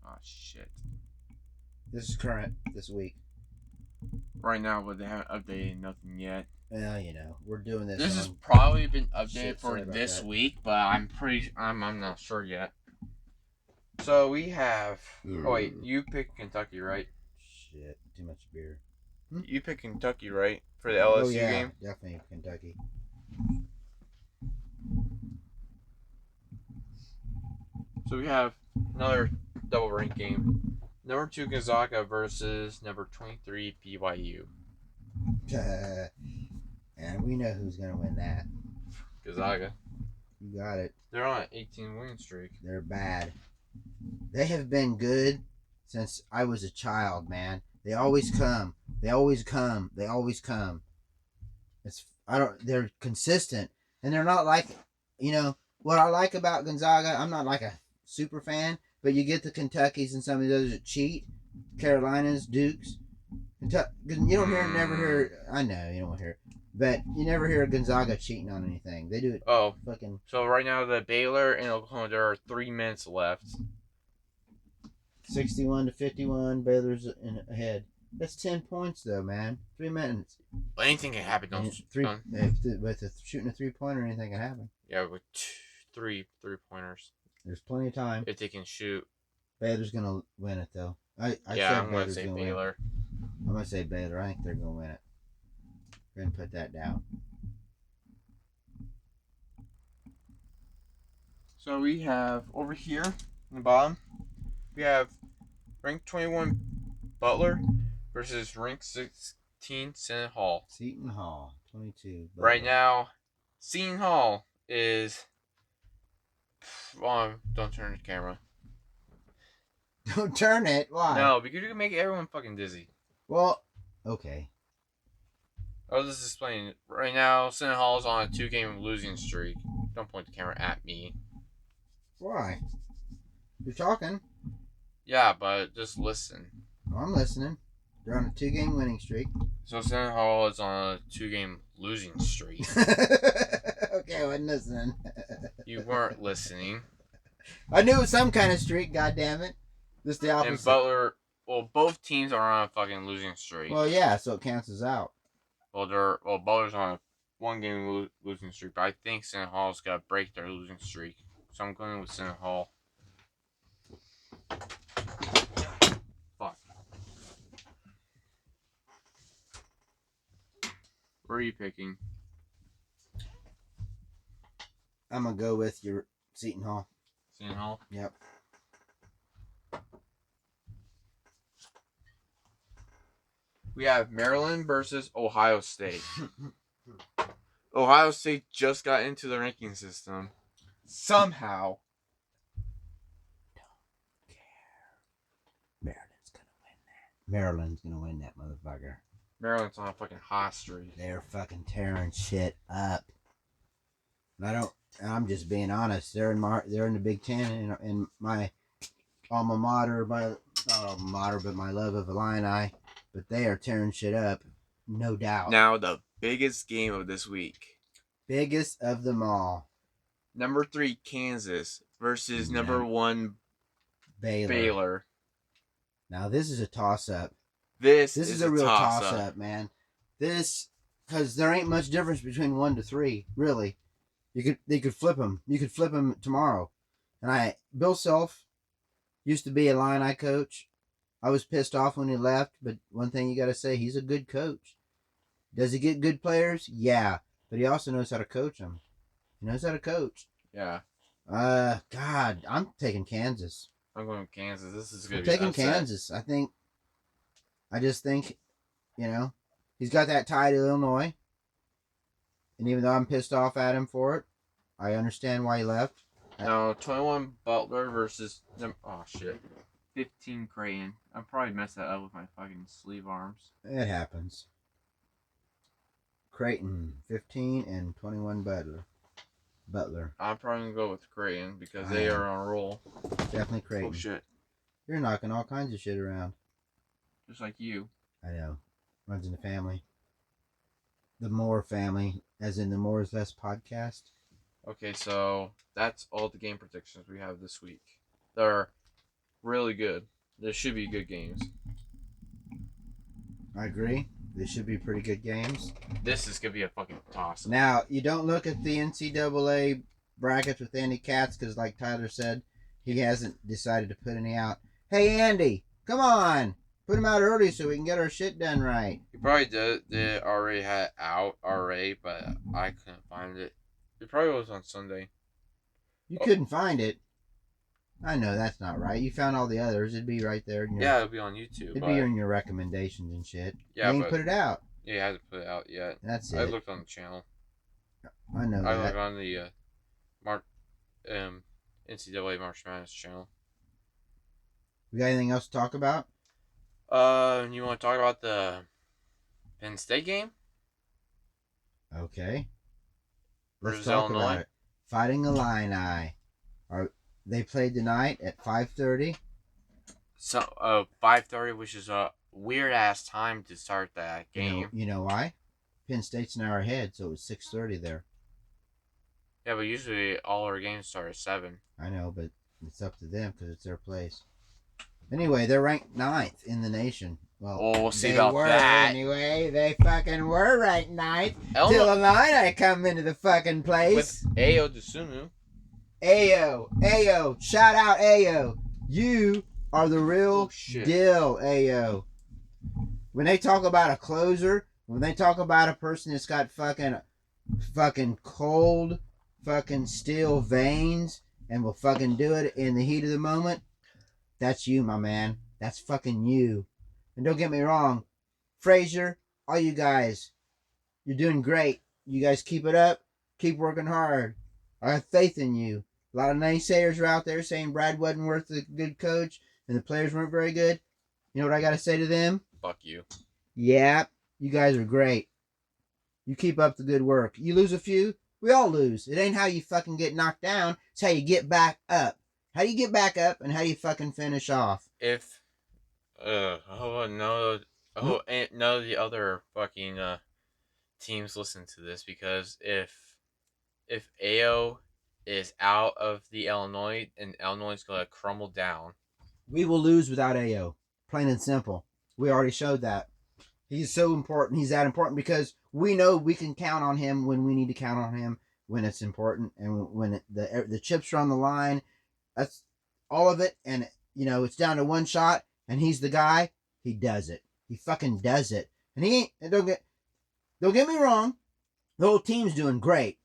[SPEAKER 2] Oh shit.
[SPEAKER 1] This is current this week.
[SPEAKER 2] Right now, but they haven't updated nothing yet.
[SPEAKER 1] Well, you know, we're doing this.
[SPEAKER 2] This has probably been updated
[SPEAKER 1] Shit,
[SPEAKER 2] for this
[SPEAKER 1] that.
[SPEAKER 2] week, but I'm not sure yet. So we have. Oh wait, you picked Kentucky, right?
[SPEAKER 1] Shit, too much beer.
[SPEAKER 2] You picked Kentucky, right, for the LSU game?
[SPEAKER 1] Definitely Kentucky.
[SPEAKER 2] So we have another double rank game. Number 2 Gonzaga versus number 23 BYU.
[SPEAKER 1] And we know who's gonna win that.
[SPEAKER 2] Gonzaga.
[SPEAKER 1] You got it.
[SPEAKER 2] They're on an 18 win streak.
[SPEAKER 1] They're bad. They have been good since I was a child, man. They always come. They always come. They always come. They're consistent. And they're not like, you know, what I like about Gonzaga, I'm not like a super fan, but you get the Kentuckys and some of those that cheat. Carolinas, Dukes. You don't never hear, I know you don't hear it, but you never hear Gonzaga cheating on anything. They do it fucking.
[SPEAKER 2] So right now the Baylor and Oklahoma, there are 3 minutes left.
[SPEAKER 1] 61-51, Baylor's ahead. That's 10 points though, man. 3 minutes.
[SPEAKER 2] Well, anything can happen.
[SPEAKER 1] With shooting a 3-pointer, anything can happen.
[SPEAKER 2] Yeah, with three pointers.
[SPEAKER 1] There's plenty of time.
[SPEAKER 2] If they can shoot.
[SPEAKER 1] Baylor's gonna win it though. I'm
[SPEAKER 2] gonna say Baylor.
[SPEAKER 1] I'm gonna say Baylor. I think they're gonna win it. Go ahead and put that down.
[SPEAKER 2] So we have over here in the bottom, we have rank 21 Butler versus rank 16 Seton Hall.
[SPEAKER 1] Seton Hall, 22.
[SPEAKER 2] Butler. Right now, Seton Hall is. Don't turn the camera.
[SPEAKER 1] Don't turn it. Why?
[SPEAKER 2] No, because you can make everyone fucking dizzy.
[SPEAKER 1] Well, okay.
[SPEAKER 2] I was just explaining. Right now, Seton Hall is on a 2-game losing streak. Don't point the camera at me.
[SPEAKER 1] Why? You're talking.
[SPEAKER 2] Yeah, but just listen.
[SPEAKER 1] Oh, I'm listening. They're on a 2-game winning streak.
[SPEAKER 2] So Seton Hall is on a 2-game losing streak.
[SPEAKER 1] Okay, I wasn't listening.
[SPEAKER 2] You weren't listening.
[SPEAKER 1] I knew it was some kind of streak, goddammit. Just the opposite.
[SPEAKER 2] And Butler, both teams are on a fucking losing streak.
[SPEAKER 1] Well, yeah, so it cancels out.
[SPEAKER 2] Butler's on a 1-game losing streak, but I think Seton Hall's got to break their losing streak. So I'm going with Seton Hall. Where are you picking?
[SPEAKER 1] I'm gonna go with your Seton Hall.
[SPEAKER 2] Seton Hall?
[SPEAKER 1] Yep.
[SPEAKER 2] We have Maryland versus Ohio State. Ohio State just got into the ranking system. Somehow.
[SPEAKER 1] Maryland's gonna win that motherfucker.
[SPEAKER 2] Maryland's on a fucking hot streak.
[SPEAKER 1] They're fucking tearing shit up. I'm just being honest. They're in the Big Ten, in my alma mater, not alma mater, but my love of Illini. But they are tearing shit up, no doubt.
[SPEAKER 2] Now the biggest game of this week.
[SPEAKER 1] Biggest of them all.
[SPEAKER 2] Number 3 Kansas versus number 1 Baylor.
[SPEAKER 1] Now this is a toss-up.
[SPEAKER 2] This
[SPEAKER 1] is a real toss-up, man. Because there ain't much difference between 1 to 3, really. They could flip them. You could flip them tomorrow. And Bill Self used to be a Illini coach. I was pissed off when he left, but one thing you got to say, he's a good coach. Does he get good players? Yeah, but he also knows how to coach them. He knows how to coach.
[SPEAKER 2] Yeah.
[SPEAKER 1] God, I'm taking Kansas.
[SPEAKER 2] I'm going with Kansas. This is good.
[SPEAKER 1] I'm taking Kansas. I just think, he's got that tie to Illinois. And even though I'm pissed off at him for it, I understand why he left.
[SPEAKER 2] Now, 21 Butler versus... Oh, shit. 15 Creighton. I probably messed that up with my fucking sleeve arms.
[SPEAKER 1] It happens. Creighton, 15 and 21 Butler.
[SPEAKER 2] I'm probably going to go with Creighton because they are on a roll.
[SPEAKER 1] Definitely Creighton.
[SPEAKER 2] Oh, shit.
[SPEAKER 1] You're knocking all kinds of shit around.
[SPEAKER 2] Just like you.
[SPEAKER 1] I know. Runs in the family. The Moore family, as in the More is Less podcast.
[SPEAKER 2] Okay, so that's all the game predictions we have this week. They're really good. There should be good games.
[SPEAKER 1] I agree. They should be pretty good games.
[SPEAKER 2] This is going to be a fucking toss.
[SPEAKER 1] Now, you don't look at the NCAA brackets with Andy Katz because, like Tyler said, he hasn't decided to put any out. Hey, Andy, come on. Put them out early so we can get our shit done right.
[SPEAKER 2] He probably did already had it out already, but I couldn't find it. It probably was on Sunday.
[SPEAKER 1] You couldn't find it. I know that's not right. You found all the others. It'd be right there.
[SPEAKER 2] Yeah, it'll be on YouTube.
[SPEAKER 1] It'd be in your recommendations and shit.
[SPEAKER 2] Yeah,
[SPEAKER 1] you ain't put it out.
[SPEAKER 2] Yeah, you hasn't put it out yet.
[SPEAKER 1] That's it.
[SPEAKER 2] I looked on the channel.
[SPEAKER 1] I know
[SPEAKER 2] I
[SPEAKER 1] that.
[SPEAKER 2] looked on the NCAA March Madness channel.
[SPEAKER 1] We got anything else to talk about?
[SPEAKER 2] You want to talk about the Penn State game?
[SPEAKER 1] Okay. Let's
[SPEAKER 2] Versus
[SPEAKER 1] talk
[SPEAKER 2] Illinois?
[SPEAKER 1] about it. Fighting Illini. They played tonight at 5:30.
[SPEAKER 2] So, 5:30, which is a weird ass time to start that game.
[SPEAKER 1] You know why? Penn State's an hour ahead, so it was 6:30 there.
[SPEAKER 2] Yeah, but usually all our games start at 7.
[SPEAKER 1] I know, but it's up to them because it's their place. Anyway, they're ranked 9th in the nation. Well,
[SPEAKER 2] we'll see about that.
[SPEAKER 1] Anyway, they fucking were ranked 9th.
[SPEAKER 2] Illinois-
[SPEAKER 1] Till Illini come into the fucking place.
[SPEAKER 2] With Ayo Dosunmu.
[SPEAKER 1] Ayo, shout out Ayo. You are the real deal, Ayo. When they talk about a closer, when they talk about a person that's got fucking cold, fucking steel veins and will fucking do it in the heat of the moment, that's you, my man. That's fucking you. And don't get me wrong, Frazier, all you guys, you're doing great. You guys keep it up. Keep working hard. I have faith in you. A lot of naysayers are out there saying Brad wasn't worth a good coach and the players weren't very good. You know what I got to say to them?
[SPEAKER 2] Fuck you.
[SPEAKER 1] Yeah, you guys are great. You keep up the good work. You lose a few, we all lose. It ain't how you fucking get knocked down. It's how you get back up. How do you get back up and how do you fucking finish off?
[SPEAKER 2] If, none of the other fucking teams listen to this, because if Ayo is out of the Illinois and Illinois is gonna crumble down,
[SPEAKER 1] we will lose without Ayo. Plain and simple. We already showed that. He's so important. He's that important because we know we can count on him when we need to count on him, when it's important and when the chips are on the line. That's all of it. And, it's down to one shot and he's the guy. He does it. He fucking does it. And he ain't, Don't get me wrong. The whole team's doing great.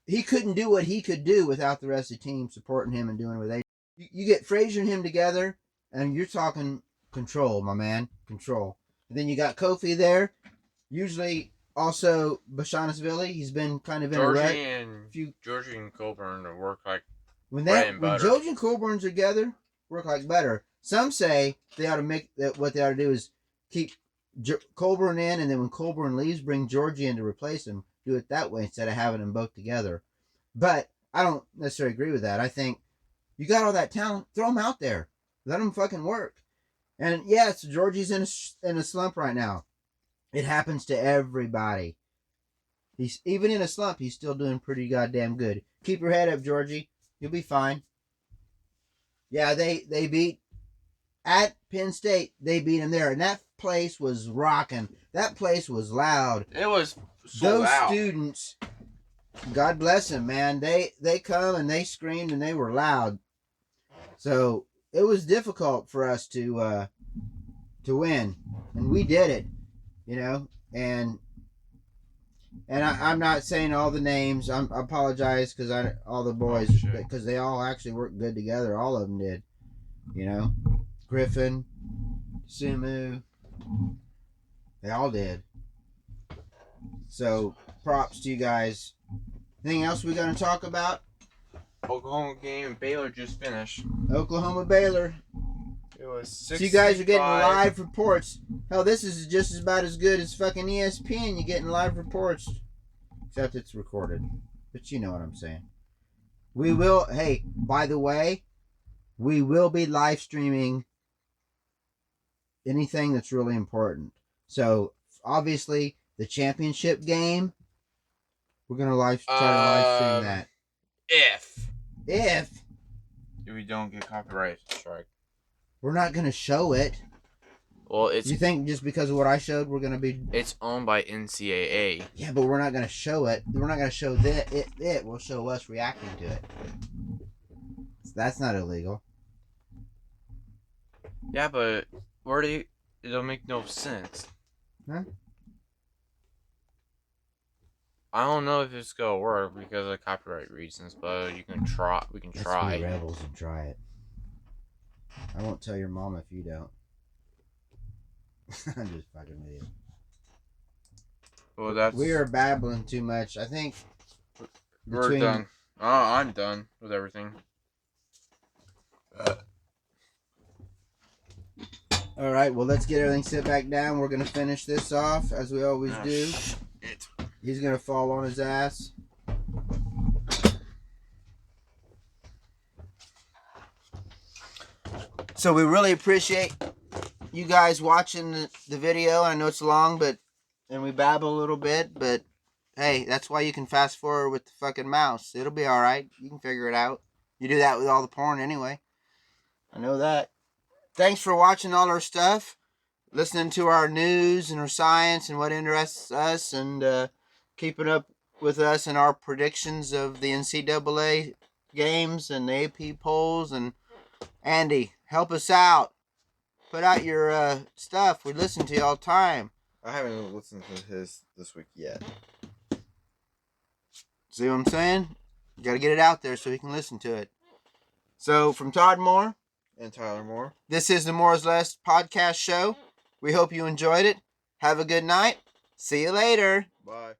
[SPEAKER 1] He couldn't do what he could do without the rest of the team supporting him and doing what they do. You get Frazier and him together, and you're talking control, my man. Control. And then you got Kofi there. Usually also Bashanisvili. He's been kind of in a rut.
[SPEAKER 2] Georgie and Colburn work like
[SPEAKER 1] when
[SPEAKER 2] bread and butter.
[SPEAKER 1] George and Colburn together, work like butter. Some say they ought to make that. What they ought to do is keep Colburn in, and then when Colburn leaves, bring Georgie in to replace him. Do it that way instead of having them both together. But I don't necessarily agree with that. I think you got all that talent, throw them out there, let them fucking work. And yes, Georgie's in a slump right now. It happens to everybody. He's even in a slump. He's still doing pretty goddamn good. Keep your head up, Georgie. You'll be fine. Yeah, they beat at Penn State. They beat him there, and that place was rocking. That place was loud.
[SPEAKER 2] It was
[SPEAKER 1] so loud. Those students, God bless them, man. They come and they screamed and they were loud. So it was difficult for us to win, and we did it. You know, and I'm not saying all the names. I apologize because all the boys, because they all actually worked good together. All of them did. You know, Griffin, Sumu, they all did. So props to you guys. Anything else we're going to talk about?
[SPEAKER 2] Oklahoma game. Baylor just finished.
[SPEAKER 1] Oklahoma Baylor.
[SPEAKER 2] It was 65.
[SPEAKER 1] So you guys are getting live reports. Hell, this is just about as good as fucking ESPN. You're getting live reports. Except it's recorded. But you know what I'm saying. We will, hey, by the way, we will be live streaming anything that's really important. So, obviously, the championship game, we're going to try to live stream that. If
[SPEAKER 2] we don't get copyright strike.
[SPEAKER 1] We're not going to show it.
[SPEAKER 2] Well,
[SPEAKER 1] you think just because of what I showed, we're going to be...
[SPEAKER 2] It's owned by NCAA.
[SPEAKER 1] Yeah, but we're not going to show it. We're not going to show it. We'll show us reacting to it. So that's not illegal.
[SPEAKER 2] Yeah, but it'll make no sense.
[SPEAKER 1] Huh?
[SPEAKER 2] I don't know if it's going to work because of copyright reasons, but you can try. We can try.
[SPEAKER 1] Let's be rebels and try it. I won't tell your mom if you don't. I'm just fucking with you.
[SPEAKER 2] Well,
[SPEAKER 1] we are babbling too much. I think
[SPEAKER 2] we're done. I'm done with everything.
[SPEAKER 1] All right. Well, let's get everything set back down. We're gonna finish this off as we always do.
[SPEAKER 2] Shit.
[SPEAKER 1] He's gonna fall on his ass. So we really appreciate you guys watching the video. I know it's long, and we babble a little bit, but hey, that's why you can fast forward with the fucking mouse. It'll be all right. You can figure it out. You do that with all the porn anyway. I know that. Thanks for watching all our stuff, listening to our news and our science and what interests us, and keeping up with us and our predictions of the NCAA games and the AP polls. And Andy, help us out. Put out your stuff. We listen to you all the time.
[SPEAKER 2] I haven't listened to his this week yet.
[SPEAKER 1] See what I'm saying? You got to get it out there so he can listen to it. So, from Todd Moore
[SPEAKER 2] and Tyler Moore,
[SPEAKER 1] this is the More is Less podcast show. We hope you enjoyed it. Have a good night. See you later.
[SPEAKER 2] Bye.